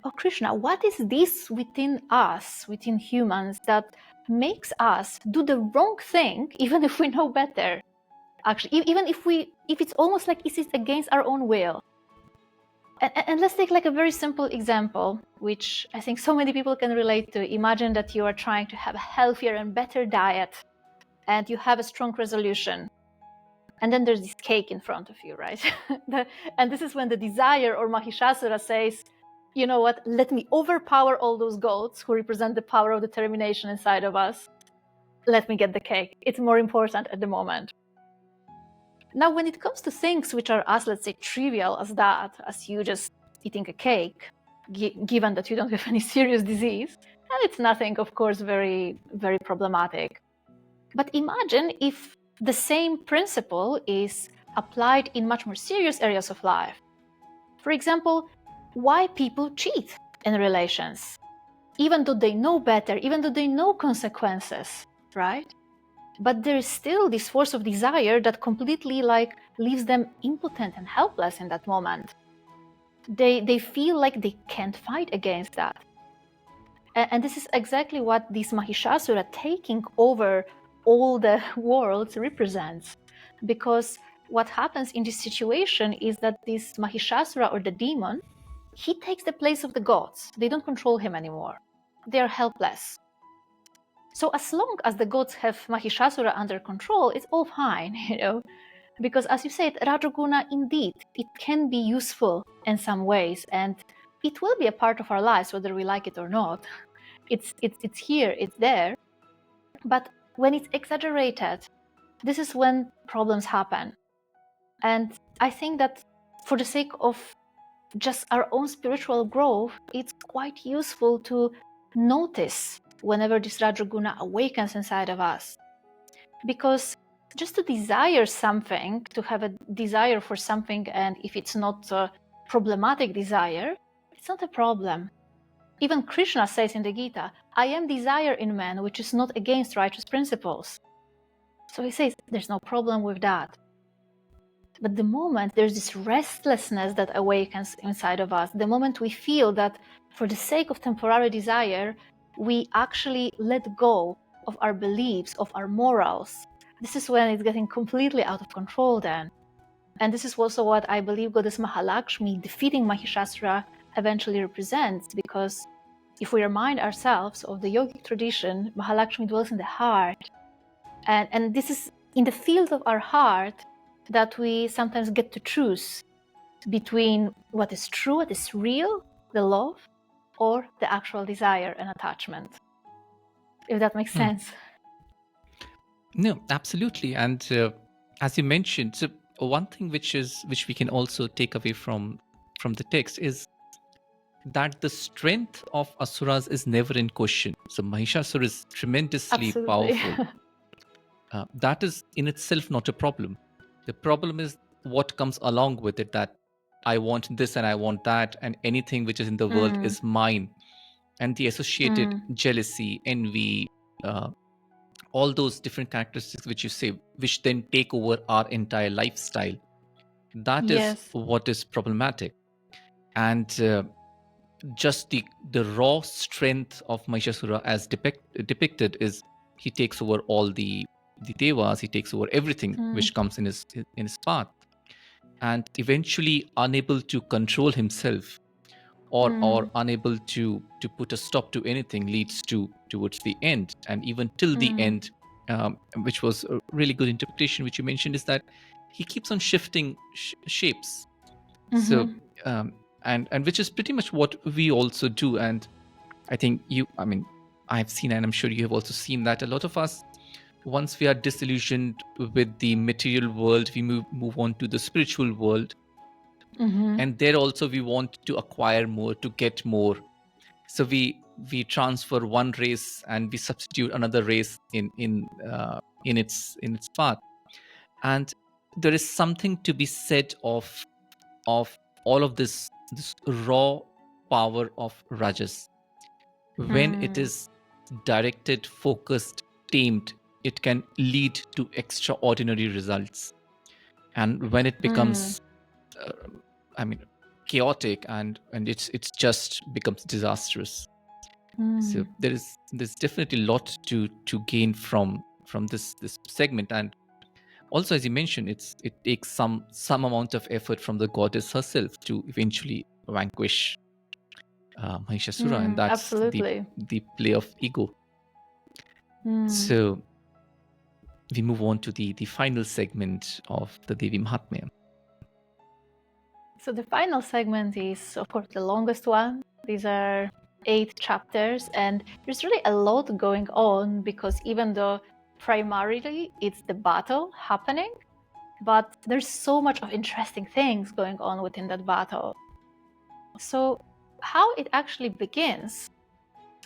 "Oh Krishna, what is this within us, within humans, that makes us do the wrong thing, even if we know better? Actually, even if it's almost like it's against our own will." And let's take like a very simple example, which I think so many people can relate to. Imagine that you are trying to have a healthier and better diet, and you have a strong resolution. And then there's this cake in front of you, right? And this is when the desire or Mahishasura says, you know what, let me overpower all those gods who represent the power of determination inside of us. Let me get the cake. It's more important at the moment. Now, when it comes to things which are as, let's say, trivial as that, as you just eating a cake, given that you don't have any serious disease, and it's nothing, of course, very, very problematic. But imagine if the same principle is applied in much more serious areas of life. For example, why people cheat in relations, even though they know better, even though they know consequences, right? But there is still this force of desire that completely leaves them impotent and helpless in that moment. They feel like they can't fight against that. And this is exactly what this Mahishasura taking over all the worlds represents. Because what happens in this situation is that this Mahishasura, or the demon, he takes the place of the gods. They don't control him anymore. They are helpless. So as long as the gods have Mahishasura under control, it's all fine, Because as you said, Rajoguna, indeed, it can be useful in some ways, and it will be a part of our lives, whether we like it or not. It's here, it's there. But when it's exaggerated, this is when problems happen. And I think that for the sake of just our own spiritual growth, it's quite useful to notice whenever this Rajoguna awakens inside of us. Because just to desire something, to have a desire for something, and if it's not a problematic desire, it's not a problem. Even Krishna says in the Gita, I am desire in man, which is not against righteous principles. So he says, there's no problem with that. But the moment there's this restlessness that awakens inside of us, the moment we feel that for the sake of temporary desire, we actually let go of our beliefs, of our morals, this is when it's getting completely out of control then. And this is also what I believe Goddess Mahalakshmi defeating Mahishasura eventually represents, because if we remind ourselves of the yogic tradition, Mahalakshmi dwells in the heart. And this is in the field of our heart that we sometimes get to choose between what is true, what is real, the love, or the actual desire and attachment. If that makes sense. No, absolutely. And as you mentioned, so one thing which we can also take away from the text is that the strength of asuras is never in question. So Mahishasura is tremendously powerful. That is in itself not a problem. The problem is what comes along with it, that I want this and I want that, and anything which is in the world is mine. And the associated jealousy, envy, all those different characteristics which you say, which then take over our entire lifestyle. That is what is problematic. And just the raw strength of Mahishasura as depicted is he takes over all the devas, he takes over everything which comes in his path, and eventually unable to control himself or unable to put a stop to anything leads towards the end. And even till the end, which was a really good interpretation which you mentioned, is that he keeps on shifting shapes. So and which is pretty much what we also do. And I think I've seen, and I'm sure you have also seen, that a lot of us, once we are disillusioned with the material world, we move on to the spiritual world. And there also we want to acquire more, to get more. So we transfer one race and we substitute another race in its path. And there is something to be said of all of this raw power of rajas. When it is directed, focused, tamed, it can lead to extraordinary results. And when it becomes chaotic and it's just becomes disastrous. So there's definitely a lot to gain from this segment. And also, as you mentioned, it takes some amount of effort from the goddess herself to eventually vanquish Mahishasura, and that's absolutely the play of ego. So we move on to the final segment of the Devi Mahatmyam. So the final segment is, of course, the longest one. These are 8 chapters, and there's really a lot going on, because even though primarily it's the battle happening, but there's so much of interesting things going on within that battle. So how it actually begins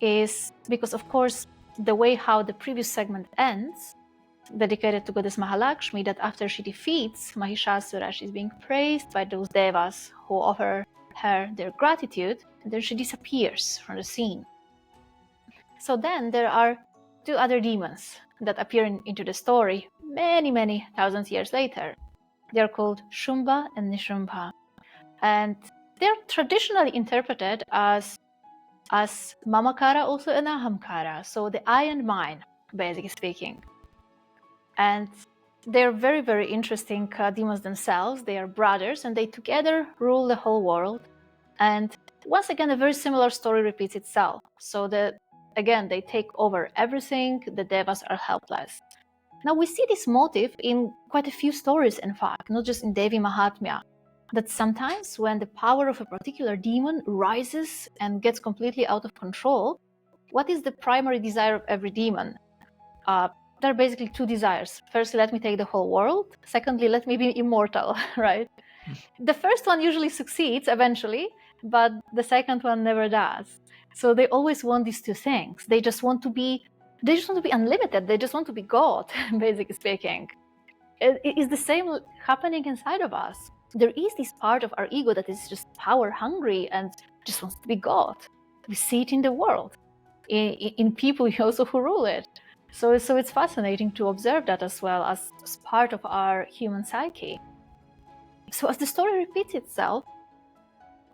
is because, of course, the way how the previous segment ends, dedicated to Goddess Mahalakshmi, that after she defeats Mahishasura, she's being praised by those devas who offer her their gratitude, and then she disappears from the scene. So then there are 2 other demons that appear into the story many thousands years later. They're called Shumbha and Nishumbha, and they're traditionally interpreted as as Mamakara also and Ahamkara, so the I and mine, basically speaking. And they're very, very interesting demons themselves. They are brothers and they together rule the whole world. And once again, a very similar story repeats itself. So again, they take over everything, the devas are helpless. Now we see this motif in quite a few stories, in fact, not just in Devi Mahatmya, that sometimes when the power of a particular demon rises and gets completely out of control, what is the primary desire of every demon? There are basically two desires. Firstly, let me take the whole world. Secondly, let me be immortal, right? The first one usually succeeds eventually, but the second one never does. So they always want these two things. They just want to be unlimited. They just want to be God, basically speaking. It is the same happening inside of us. There is this part of our ego that is just power hungry and just wants to be God. We see it in the world, in people also who rule it. So it's fascinating to observe that as well as part of our human psyche. So as the story repeats itself,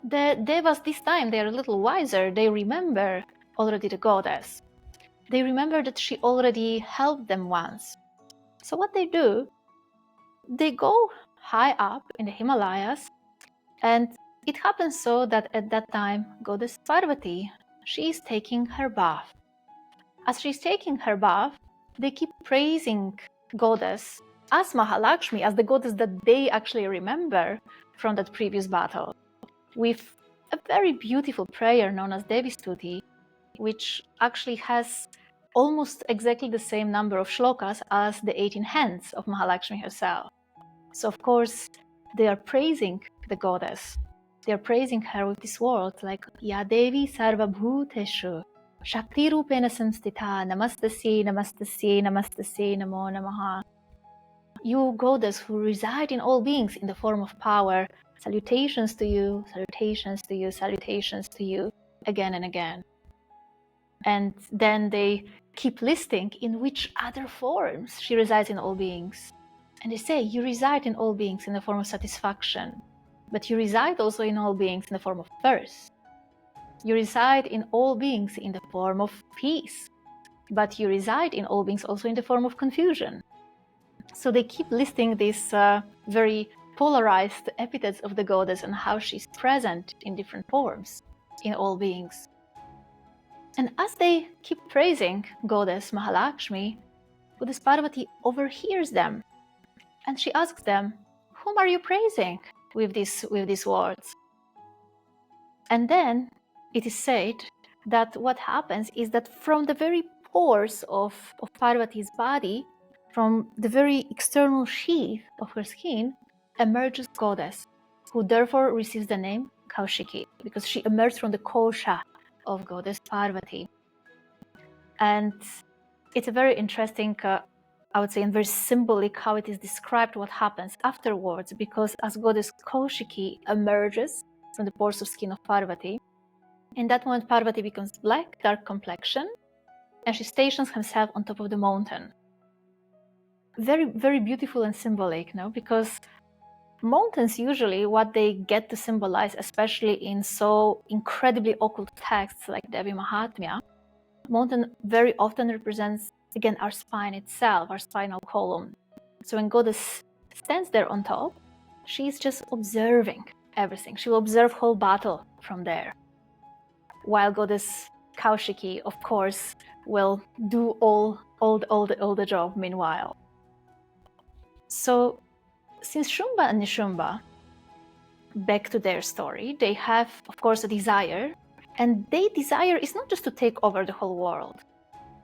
the devas this time, they're a little wiser. They remember already the goddess. They remember that she already helped them once. So what they do, they go high up in the Himalayas, and it happens so that at that time, goddess Parvati, she is taking her bath. As she's taking her bath, they keep praising goddess as Mahalakshmi, as the goddess that they actually remember from that previous battle, with a very beautiful prayer known as Devi Stuti, which actually has almost exactly the same number of shlokas as the 18 hands of Mahalakshmi herself. So of course, they are praising the goddess. They are praising her with these words like Ya Devi Sarva Bhuteshu Shakti Rupena Samstita Namastasye Namastasye Namastasye Namo Namaha. You goddess who reside in all beings in the form of power, salutations to you, salutations to you, salutations to you, again and again. And then they keep listing in which other forms she resides in all beings. And they say, you reside in all beings in the form of satisfaction, but you reside also in all beings in the form of thirst. You reside in all beings in the form of peace, but you reside in all beings also in the form of confusion. So they keep listing these very polarized epithets of the goddess and how she's present in different forms in all beings. And as they keep praising goddess Mahalakshmi, goddess Parvati overhears them, and she asks them, "Whom are you praising with these words?" And then it is said that what happens is that from the very pores of Parvati's body, from the very external sheath of her skin, emerges goddess, who therefore receives the name Kaushiki, because she emerged from the kosha of goddess Parvati. And it's a very interesting, I would say, and very symbolic how it is described what happens afterwards, because as goddess Kaushiki emerges from the pores of skin of Parvati, in that moment Parvati becomes black, dark complexion, and she stations herself on top of the mountain. Very, very beautiful and symbolic, no? Because mountains usually what they get to symbolize, especially in so incredibly occult texts like Devi Mahatmya, mountain very often represents, again, our spine itself, our spinal column. So when goddess stands there on top, she's just observing everything. She will observe whole battle from there. While goddess Kaushiki, of course, will do all the job meanwhile. So since Shumbha and Nishumbha, back to their story, they have, of course, a desire, and their desire is not just to take over the whole world,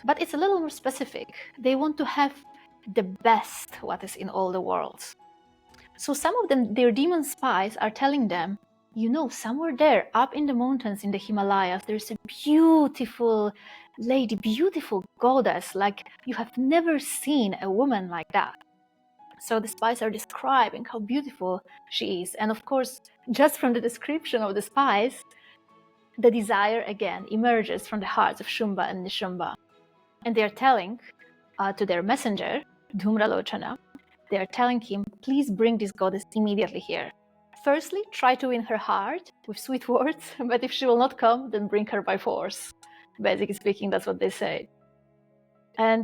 but it's a little more specific. They want to have the best what is in all the worlds. So some of them, their demon spies are telling them, you know, somewhere there, up in the mountains in the Himalayas, there's a beautiful lady, beautiful goddess, like you have never seen a woman like that. So the spies are describing how beautiful she is. And of course, just from the description of the spies, the desire again emerges from the hearts of Shumbha and Nishumbha. And they are telling to their messenger, Dhumralochana, they are telling him, please bring this goddess immediately here. firstly, try to win her heart with sweet words, but if she will not come, then bring her by force. Basically speaking, that's what they say. And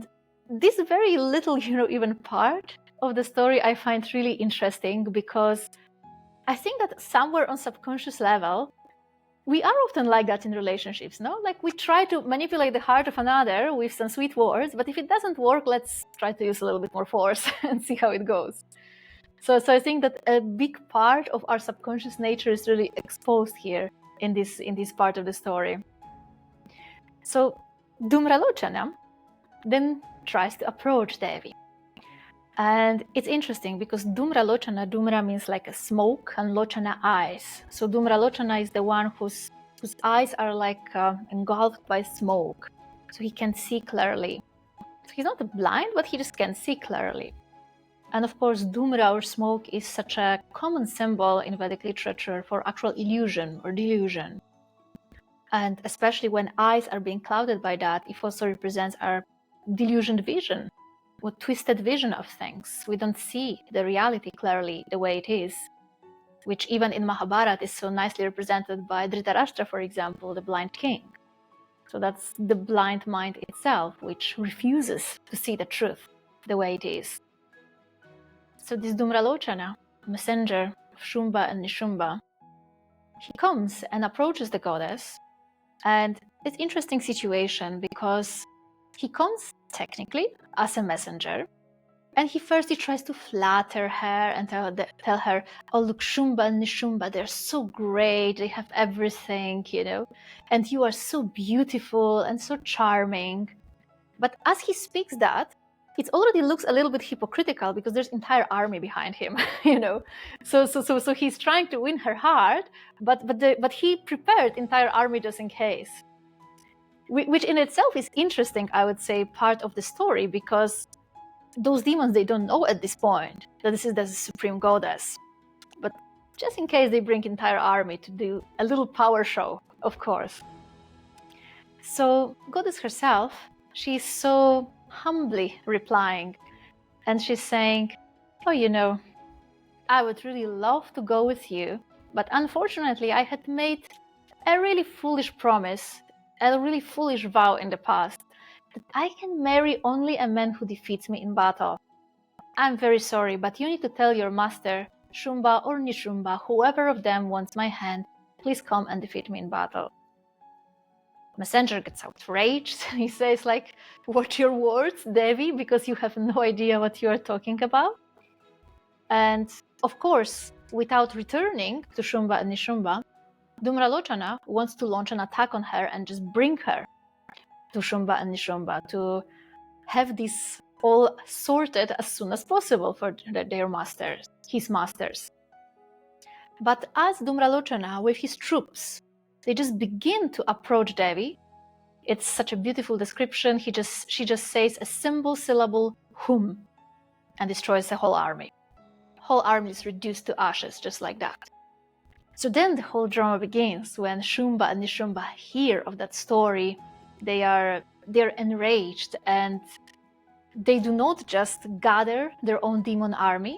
this very little, even part of the story I find really interesting, because I think that somewhere on subconscious level, we are often like that in relationships, no? Like we try to manipulate the heart of another with some sweet words, but if it doesn't work, let's try to use a little bit more force and see how it goes. So I think that a big part of our subconscious nature is really exposed here in this part of the story. So Dhumralochana then tries to approach Devi. And it's interesting because Dhumralochana, Dhumra means like a smoke, and Lochana eyes. So Dhumralochana is the one whose eyes are like engulfed by smoke. So he can see clearly. So he's not blind, but he just can see clearly. And of course, Dhumra or smoke is such a common symbol in Vedic literature for actual illusion or delusion. And especially when eyes are being clouded by that, it also represents our delusioned vision, or twisted vision of things. We don't see the reality clearly the way it is, which even in Mahabharata is so nicely represented by Dhritarashtra, for example, the blind king. So that's the blind mind itself, which refuses to see the truth the way it is. So this Dhumralochana, messenger of Shumbha and Nishumbha, he comes and approaches the goddess. And it's an interesting situation because he comes technically as a messenger, and he tries to flatter her and tell her, oh, look, Shumbha and Nishumbha, they're so great, they have everything, and you are so beautiful and so charming. But as he speaks that, it already looks a little bit hypocritical because there's entire army behind him, So he's trying to win her heart, but he prepared entire army just in case. Which in itself is interesting, I would say, part of the story, because those demons, they don't know at this point that this is the supreme goddess. But just in case, they bring entire army to do a little power show, of course. So goddess herself, she's so humbly replying, and she's saying, oh, I would really love to go with you, but unfortunately I had made a really foolish promise, a really foolish vow in the past, that I can marry only a man who defeats me in battle. I'm very sorry, but you need to tell your master, Shumbha or Nishumbha, whoever of them wants my hand, please come and defeat me in battle. Messenger gets outraged. He says, like, watch your words, Devi, because you have no idea what you are talking about. And of course, without returning to Shumbha and Nishumbha, Dhumralochana wants to launch an attack on her and just bring her to Shumbha and Nishumbha to have this all sorted as soon as possible for their masters, his masters. But as Dhumralochana, with his troops, they just begin to approach Devi. It's such a beautiful description. She just says a simple syllable, hum, and destroys the whole army. Whole army is reduced to ashes, just like that. So then the whole drama begins when Shumbha and Nishumbha hear of that story. They're enraged, and they do not just gather their own demon army,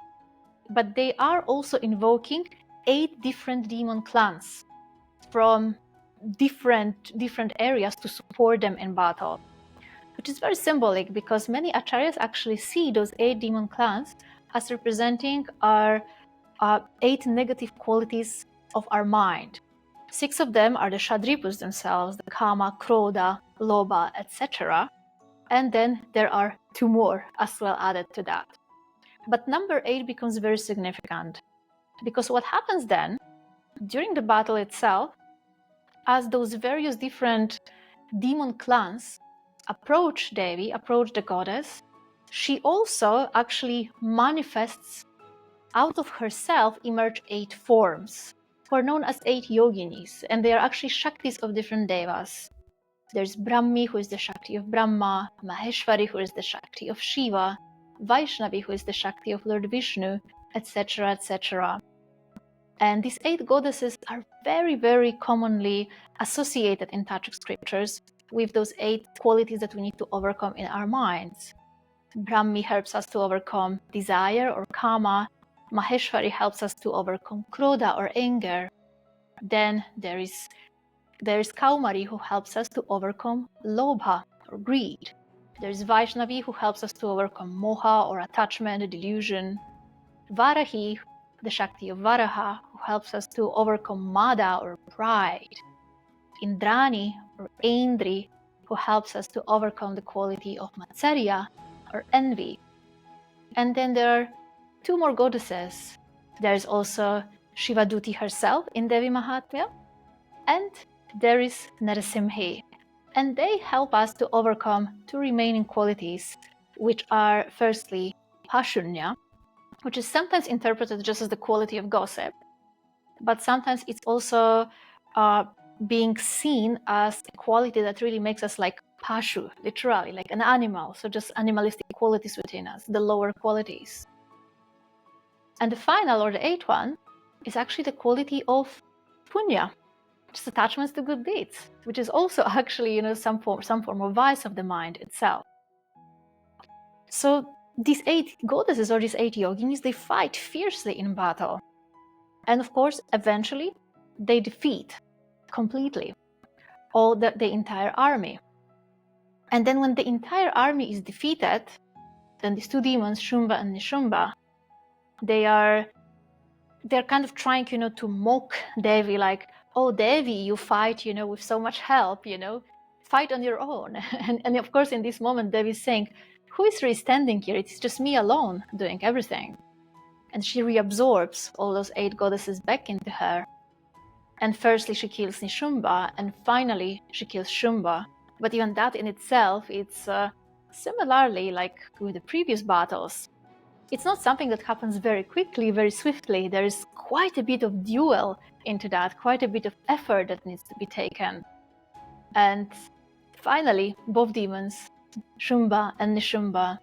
but they are also invoking 8 different demon clans from different areas to support them in battle, which is very symbolic because many acharyas actually see those 8 demon clans as representing our 8 negative qualities of our mind. 6 of them are the Shadripus themselves, the Kama, Krodha, Lobha, etc. And then there are 2 more as well added to that. But number 8 becomes very significant, because what happens then, during the battle itself, as those various different demon clans approach Devi, approach the goddess, she also actually manifests out of herself, emerge 8 forms, who are known as 8 yoginis, and they are actually Shaktis of different devas. There's Brahmi, who is the Shakti of Brahma, Maheshwari, who is the Shakti of Shiva, Vaishnavi, who is the Shakti of Lord Vishnu, etc., etc. And these 8 goddesses are very, very commonly associated in Tantric scriptures with those 8 qualities that we need to overcome in our minds. Brahmi helps us to overcome desire or kama, Maheshwari helps us to overcome Krodha or anger. Then there is Kaumari who helps us to overcome Lobha or greed. There's Vaishnavi who helps us to overcome Moha or attachment, delusion. Varahi, the Shakti of Varaha, who helps us to overcome Mada or pride. Indrani or Aindri, who helps us to overcome the quality of Matsarya or envy. And then there are two more goddesses. There's also Shivaduti herself in Devi Mahatmyam, and there is Narasimhi. And they help us to overcome two remaining qualities, which are firstly Pashunya, which is sometimes interpreted just as the quality of gossip, but sometimes it's also being seen as a quality that really makes us like Pashu, literally, like an animal. So just animalistic qualities within us, the lower qualities. And the final, or the eighth one, is actually the quality of Punya, just attachments to good deeds, which is also actually, some form of vice of the mind itself. So these 8 goddesses or these 8 yoginis, they fight fiercely in battle. And of course, eventually, they defeat completely all the entire army. And then when the entire army is defeated, then these 2 demons, Shumbha and Nishumbha, they're kind of trying, to mock Devi, like, oh, Devi, you fight, with so much help, fight on your own. And of course, in this moment, Devi is saying, who is really standing here? It's just me alone doing everything. And she reabsorbs all those 8 goddesses back into her. And firstly, she kills Nishumbha, and finally, she kills Shumbha. But even that in itself, it's similarly like with the previous battles. It's not something that happens very quickly, very swiftly. There is quite a bit of duel into that, quite a bit of effort that needs to be taken. And finally, both demons, Shumbha and Nishumbha,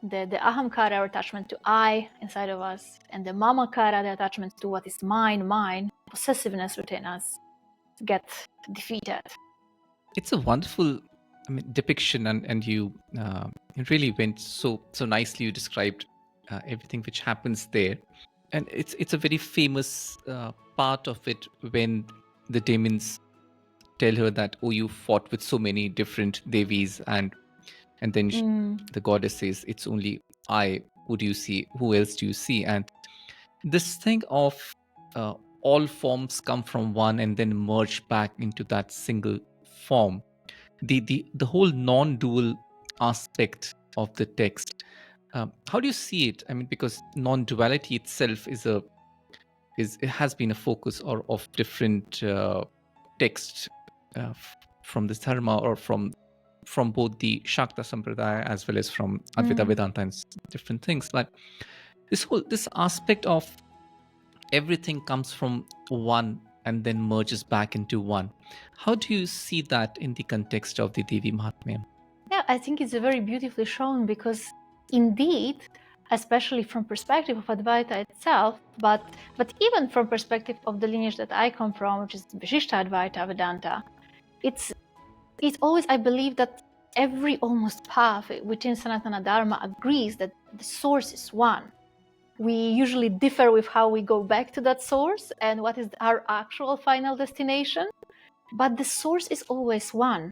the ahamkara or attachment to I inside of us, and the mamakara, the attachment to what is mine, possessiveness within us, get defeated. It's a wonderful depiction, and you it really went so nicely. You described everything which happens there, and it's a very famous part of it when the demons tell her that, oh, you fought with so many different devis, and then the goddess says, it's only I. Who do you see? Who else do you see? And this thing of all forms come from one and then merge back into that single form, the whole non-dual aspect of the text, how do you see it? Because non-duality itself it has been a focus of different texts from the dharma, or from both the Shakta Sampradaya as well as from Advaita Vedanta and different things. But this aspect of everything comes from one and then merges back into one. How do you see that in the context of the Devi Mahatmyam? Yeah, I think it's very beautifully shown, because indeed, especially from perspective of Advaita itself, but even from perspective of the lineage that I come from, which is Vishishta Advaita Vedanta, it's always, I believe, that every almost path within Sanatana Dharma agrees that the source is one. We usually differ with how we go back to that source and what is our actual final destination, but the source is always one.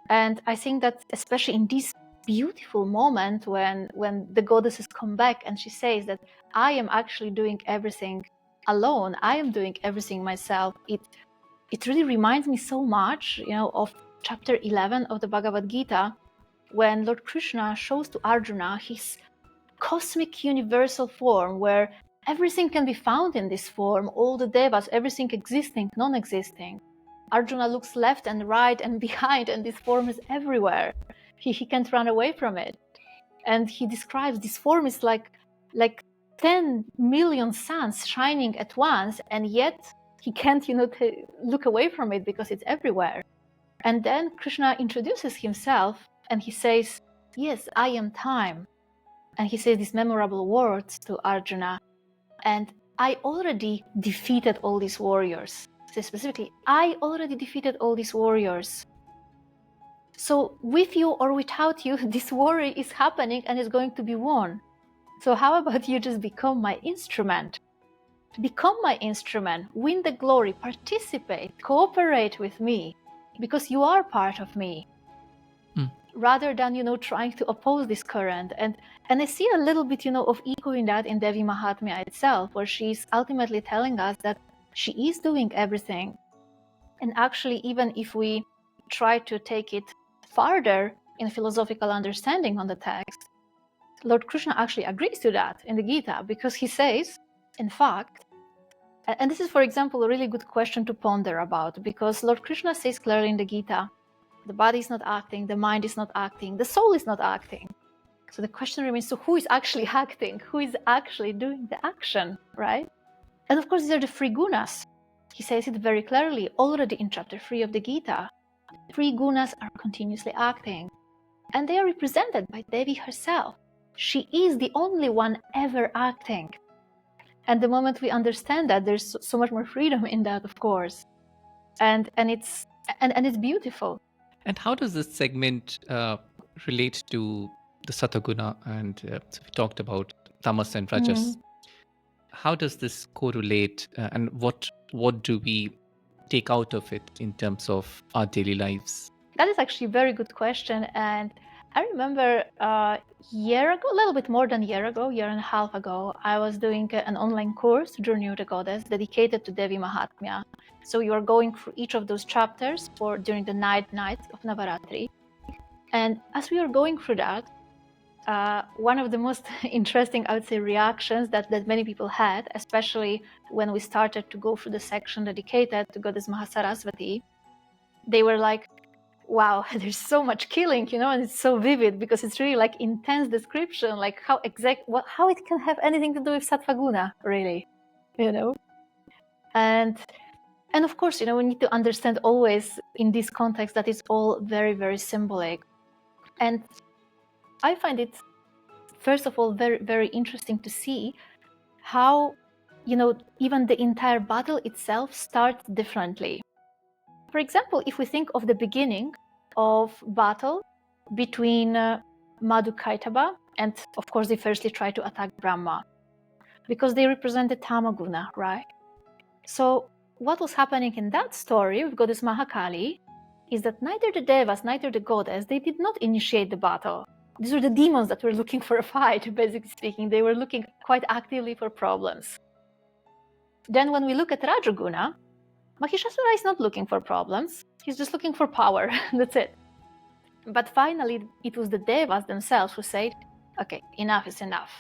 And I think that especially in this beautiful moment when the goddesses come back and she says that I am actually doing everything alone, I am doing everything myself, it really reminds me so much, of chapter 11 of the Bhagavad Gita, when Lord Krishna shows to Arjuna his cosmic universal form, where everything can be found in this form, all the devas, everything existing, non-existing. Arjuna looks left and right and behind, and this form is everywhere. He can't run away from it. And he describes this form is like 10 million suns shining at once, and yet he can't, look away from it because it's everywhere. And then Krishna introduces himself and he says, yes, I am time. And he says these memorable words to Arjuna. And I already defeated all these warriors. So specifically, I already defeated all these warriors. So with you or without you, this war is happening and is going to be won. So how about you just become my instrument? Become my instrument, win the glory, participate, cooperate with me, because you are part of me. Rather than, trying to oppose this current. And I see a little bit, of ego in that in Devi Mahatmya itself, where she's ultimately telling us that she is doing everything. And actually, even if we try to take it farther in philosophical understanding on the text, Lord Krishna actually agrees to that in the Gita, because he says, in fact, and this is, for example, a really good question to ponder about, because Lord Krishna says clearly in the Gita, the body is not acting, the mind is not acting, the soul is not acting. So the question remains, so who is actually acting? Who is actually doing the action, right? And of course, these are the three gunas. He says it very clearly already in chapter 3 of the Gita. Three gunas are continuously acting. And they are represented by Devi herself. She is the only one ever acting. And the moment we understand that, there's so much more freedom in that, of course. And it's beautiful. And how does this segment relate to the Sataguna? And so we talked about Tamas and Rajas. How does this correlate, and what do we take out of it in terms of our daily lives? That is actually a very good question. And I remember a year ago, a little bit more than a year and a half ago, I was doing an online course, Journey of the Goddess, dedicated to Devi Mahatmya. So you are going through each of those chapters during the nights of Navaratri. And as we were going through that, one of the most interesting, I would say, reactions that many people had, especially when we started to go through the section dedicated to Goddess Mahasarasvati, they were like, wow, there's so much killing, and it's so vivid, because it's really like intense description, like how it can have anything to do with Sattvaguna, really, And of course, we need to understand always in this context that it's all very, very symbolic. And I find it, first of all, very, very interesting to see how, even the entire battle itself starts differently. For example, if we think of the beginning of battle between Madhu-Kaitabha, and of course they firstly try to attack Brahma, because they represent the Tamaguna, right? So what was happening in that story with Goddess Mahakali is that neither the Devas, neither the goddess, they did not initiate the battle. These were the demons that were looking for a fight, basically speaking. They were looking quite actively for problems. Then when we look at Rajaguna, Mahishasura is not looking for problems. He's just looking for power. That's it. But finally, it was the Devas themselves who said, okay, enough is enough.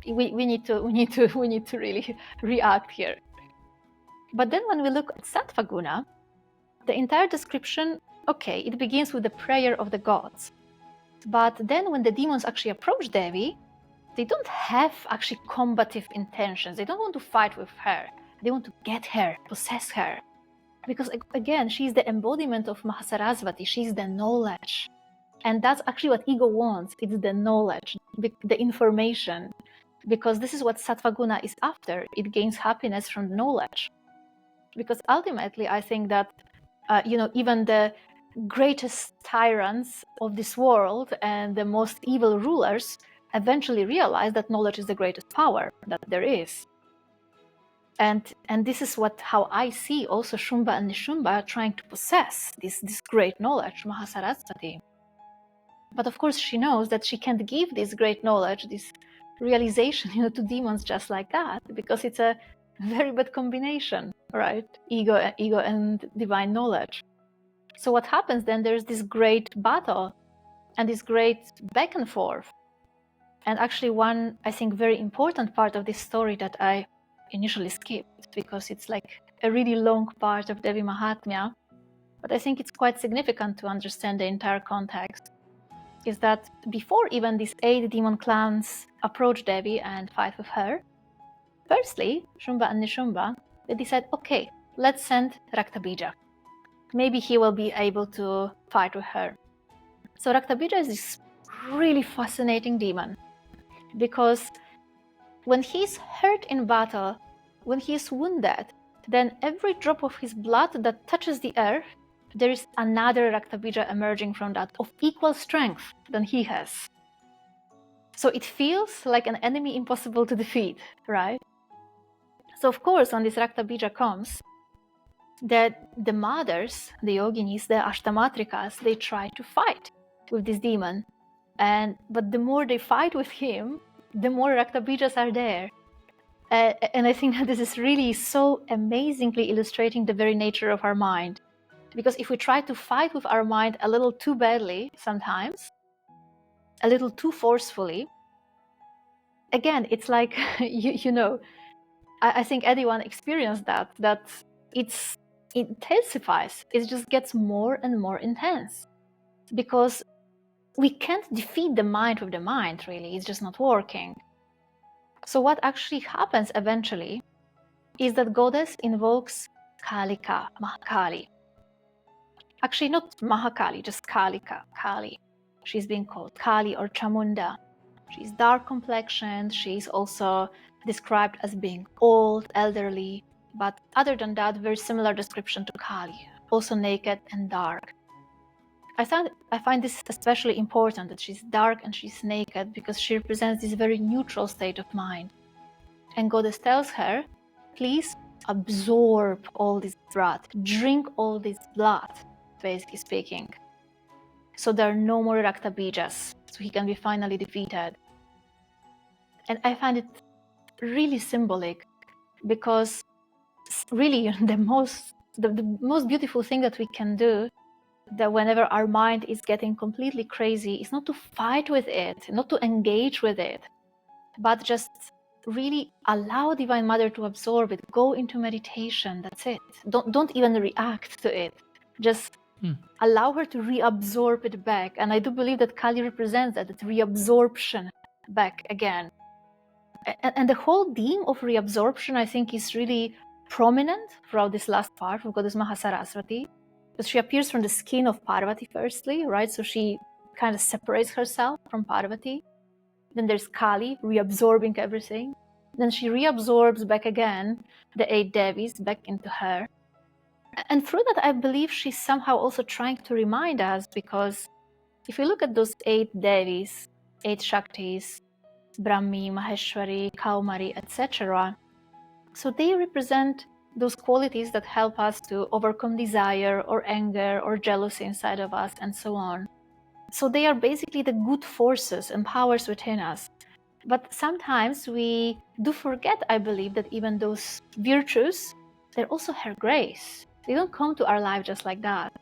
We need to really react here. But then when we look at Sattvaguna, the entire description, okay, it begins with the prayer of the gods. But then when the demons actually approach Devi, they don't have actually combative intentions. They don't want to fight with her. They want to get her, possess her. Because again, she's the embodiment of Mahasarasvati. She's the knowledge. And that's actually what ego wants. It's the knowledge, the information. Because this is what Sattvaguna is after. It gains happiness from knowledge. Because ultimately, I think that, even the greatest tyrants of this world and the most evil rulers eventually realize that knowledge is the greatest power that there is. And this is how I see also Shumbha and Nishumbha trying to possess this great knowledge, Mahasarasvati. But of course, she knows that she can't give this great knowledge, this realization, to demons just like that, because it's a very bad combination, right? Ego and divine knowledge. So what happens then? There's this great battle and this great back and forth. And actually, one, I think, very important part of this story that I initially skipped, because it's like a really long part of Devi Mahatmya, but I think it's quite significant to understand the entire context, is that before even these 8 demon clans approach Devi and fight with her, firstly, Shumbha and Nishumbha, they decide, okay, let's send Raktabeej. Maybe he will be able to fight with her. So Raktabeej is this really fascinating demon, because when he's hurt in battle, when he is wounded, then every drop of his blood that touches the earth, there is another Raktabeej emerging from that of equal strength than he has. So it feels like an enemy impossible to defeat, right? So of course, when this Raktabija comes, that the mothers, the yoginis, the ashtamatrikas, they try to fight with this demon. But the more they fight with him, the more Raktabijas are there. And I think that this is really so amazingly illustrating the very nature of our mind. Because if we try to fight with our mind a little too badly sometimes, a little too forcefully, again, it's like, I think anyone experienced that it intensifies. It just gets more and more intense. Because we can't defeat the mind with the mind, really. It's just not working. So what actually happens eventually is that goddess invokes Kalika, Mahakali. Actually, not Mahakali, just Kalika, Kali. She's being called Kali or Chamunda. She's dark complexioned. She's also described as being old, elderly. But other than that, very similar description to Kali, also naked and dark. I find this especially important, that she's dark and she's naked, because she represents this very neutral state of mind. And goddess tells her, please absorb all this blood, drink all this blood, basically speaking. So there are no more Raktabijas, so he can be finally defeated. And I find it really symbolic, because really the most beautiful thing that we can do, that whenever our mind is getting completely crazy, is not to fight with it, not to engage with it, but just really allow Divine Mother to absorb it. Go into meditation. That's it. Don't even react to it. Just allow her to reabsorb it back. And I do believe that Kali represents that reabsorption back again. And the whole theme of reabsorption, I think, is really prominent throughout this last part of Goddess Mahasaraswati, because she appears from the skin of Parvati firstly, right? So she kind of separates herself from Parvati. Then there's Kali reabsorbing everything. Then she reabsorbs back again the 8 Devis back into her. And through that, I believe she's somehow also trying to remind us, because if you look at those 8 Devis, 8 Shaktis, Brahmi, Maheshwari, Kaumari, etc., so they represent those qualities that help us to overcome desire or anger or jealousy inside of us and so on. So they are basically the good forces and powers within us. But sometimes we do forget, I believe, that even those virtues, they're also her grace. They don't come to our life just like that.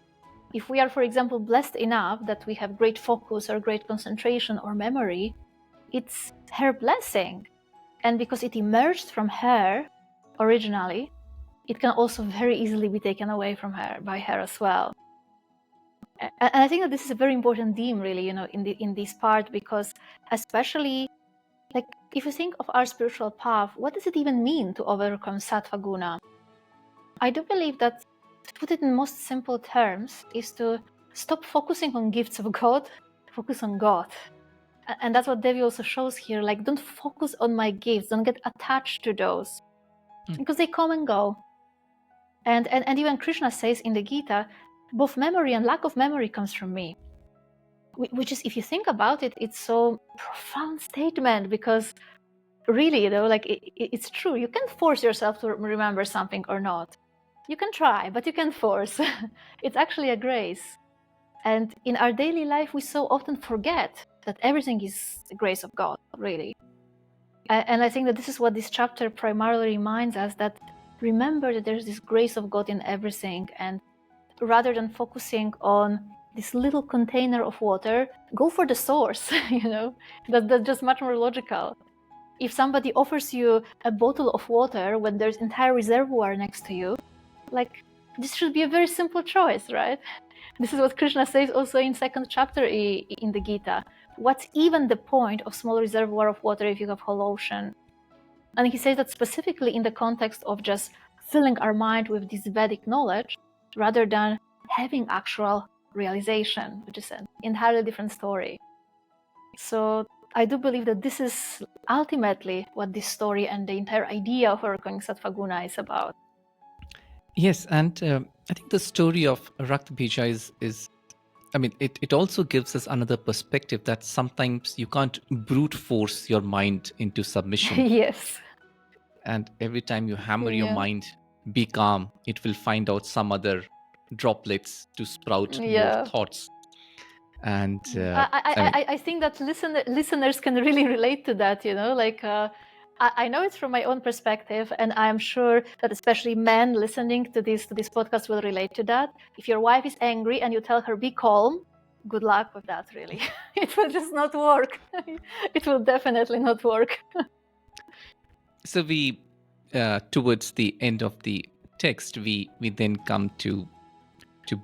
If we are, for example, blessed enough that we have great focus or great concentration or memory, it's her blessing. And because it emerged from her originally, it can also very easily be taken away from her by her as well. And I think that this is a very important theme, really, in this part, because especially, like, if you think of our spiritual path, what does it even mean to overcome sattva guna? I do believe that, to put it in most simple terms, is to stop focusing on gifts of God, focus on God. And that's what Devi also shows here. Like, don't focus on my gifts, don't get attached to those, because they come and go. And even Krishna says in the Gita, both memory and lack of memory comes from me. Which is, if you think about it, it's so profound statement, because really, like, it's true. You can't force yourself to remember something or not. You can try, but you can't force. It's actually a grace. And in our daily life, we so often forget that everything is the grace of God, really. And I think that this is what this chapter primarily reminds us, that remember that there's this grace of God in everything. And rather than focusing on this little container of water, go for the source, That's just much more logical. If somebody offers you a bottle of water when there's entire reservoir next to you, like, this should be a very simple choice, right? This is what Krishna says also in 2nd chapter in the Gita. What's even the point of small reservoir of water if you have whole ocean? And he says that specifically in the context of just filling our mind with this Vedic knowledge, rather than having actual realization, which is an entirely different story. So I do believe that this is ultimately what this story and the entire idea of overcoming sattva guna is about. Yes, and I think the story of Raktabija is I mean, it also gives us another perspective that sometimes you can't brute force your mind into submission. Yes. And every time you hammer your Yeah. mind, be calm, it will find out some other droplets to sprout more Yeah. thoughts. And I mean, I think that listeners can really relate to that, like I know it's from my own perspective, and I'm sure that especially men listening to this podcast will relate to that. If your wife is angry and you tell her be calm, good luck with that, really. It will just not work. It will definitely not work. so we towards the end of the text, we then come to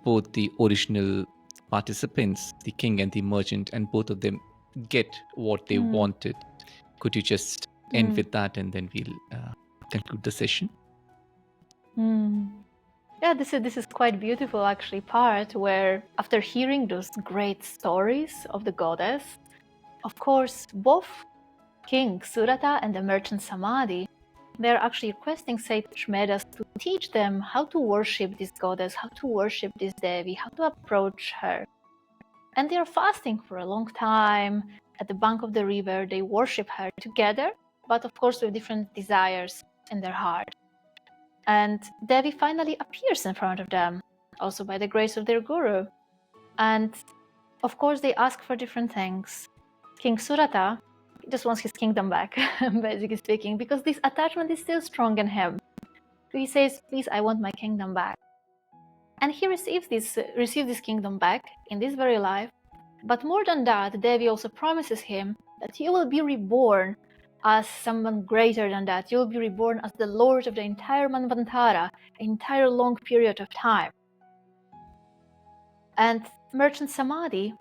both the original participants, the king and the merchant, and both of them get what they wanted. Could you just end with that, and then we'll conclude the session? Yeah, this is quite beautiful actually part where after hearing those great stories of the goddess, of course, both King Suratha and the merchant Samadhi, they're actually requesting sage Medha to teach them how to worship this goddess, how to worship this Devi, how to approach her. And they are fasting for a long time at the bank of the river. They worship her together, but of course with different desires in their heart. And Devi finally appears in front of them, also by the grace of their guru. And of course, they ask for different things. King Suratha just wants his kingdom back, basically speaking, because this attachment is still strong in him. So he says, please, I want my kingdom back. And he receives this kingdom back in this very life. But more than that, Devi also promises him that you will be reborn as someone greater than that. You will be reborn as the Lord of the entire Manvantara, an entire long period of time. And merchant Samadhi,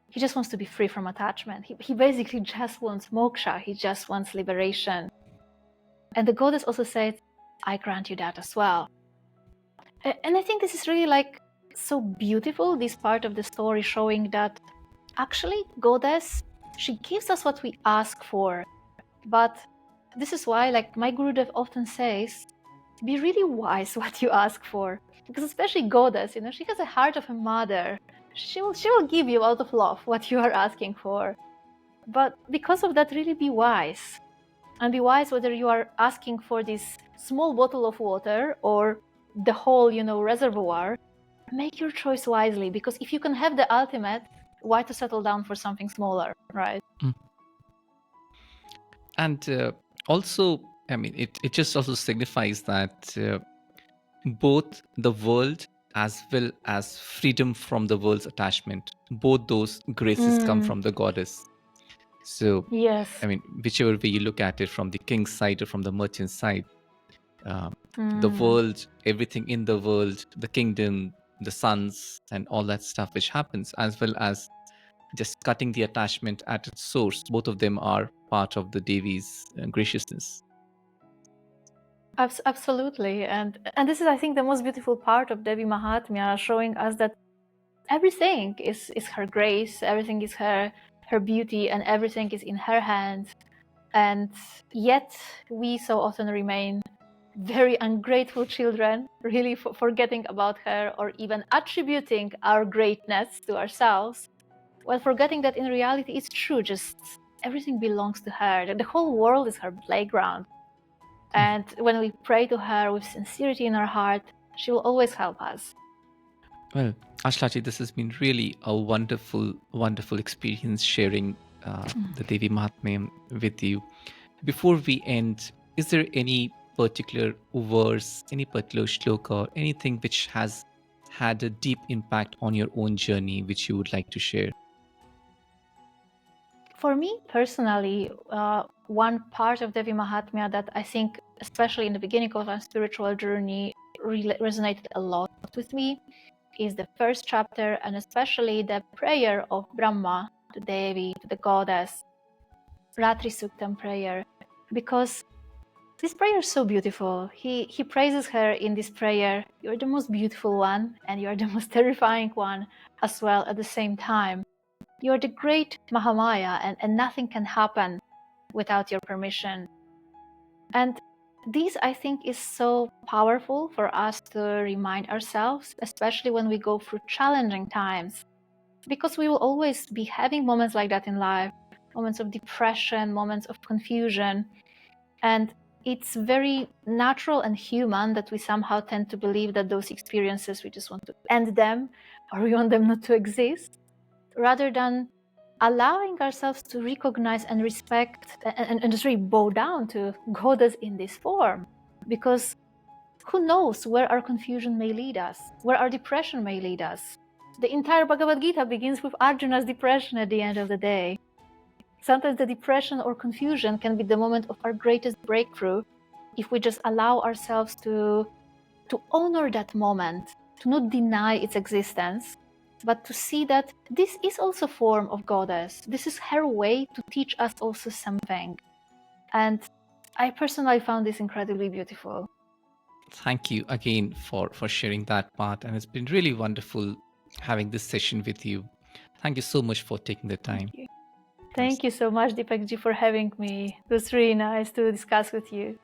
he just wants to be free from attachment. He basically just wants moksha. He just wants liberation. And the goddess also says, I grant you that as well. And I think this is really like so beautiful, this part of the story showing that actually goddess, she gives us what we ask for. But this is why, like my Gurudev often says, be really wise what you ask for. Because especially goddess, she has a heart of a mother. She will give you out of love what you are asking for. But because of that, really be wise. And be wise whether you are asking for this small bottle of water or the whole, reservoir. Make your choice wisely, because if you can have the ultimate, why to settle down for something smaller, right? And also, I mean, it just also signifies that both the world as well as freedom from the world's attachment, both those graces come from the goddess. So, yes, I mean, whichever way you look at it, from the king's side or from the merchant's side, the world, everything in the world, the kingdom, the sons, and all that stuff which happens, as well as just cutting the attachment at its source, both of them are part of the Devi's graciousness. Absolutely. And this is, I think, the most beautiful part of Devi Mahatmya, showing us that everything is her grace, everything is her beauty, and everything is in her hands. And yet we so often remain very ungrateful children, really forgetting about her, or even attributing our greatness to ourselves, while forgetting that in reality it's true, just everything belongs to her. The whole world is her playground. And when we pray to her with sincerity in our heart, she will always help us. Well, Achala Ji, this has been really a wonderful, wonderful experience sharing the Devi Mahatmyam with you. Before we end, is there any particular verse, any particular shloka, anything which has had a deep impact on your own journey which you would like to share? For me personally, one part of Devi Mahatmya that I think, especially in the beginning of my spiritual journey, really resonated a lot with me is the first chapter, and especially the prayer of Brahma to Devi, to the goddess, Ratri Suktam prayer, because this prayer is so beautiful. He praises her in this prayer. You're the most beautiful one, and you're the most terrifying one as well at the same time. You're the great Mahamaya, and nothing can happen without your permission. And this, I think, is so powerful for us to remind ourselves, especially when we go through challenging times. because we will always be having moments like that in life, moments of depression, moments of confusion. And it's very natural and human that we somehow tend to believe that those experiences, we just want to end them, or we want them not to exist, rather than allowing ourselves to recognize and respect and just really bow down to Goddess in this form. Because who knows where our confusion may lead us, where our depression may lead us. The entire Bhagavad Gita begins with Arjuna's depression at the end of the day. Sometimes the depression or confusion can be the moment of our greatest breakthrough if we just allow ourselves to honor that moment, to not deny its existence, but to see that this is also a form of Goddess. This is her way to teach us also something. And I personally found this incredibly beautiful. Thank you again for sharing that part. And it's been really wonderful having this session with you. Thank you so much for taking the time. Thank you so much, Deepakji, for having me. It was really nice to discuss with you.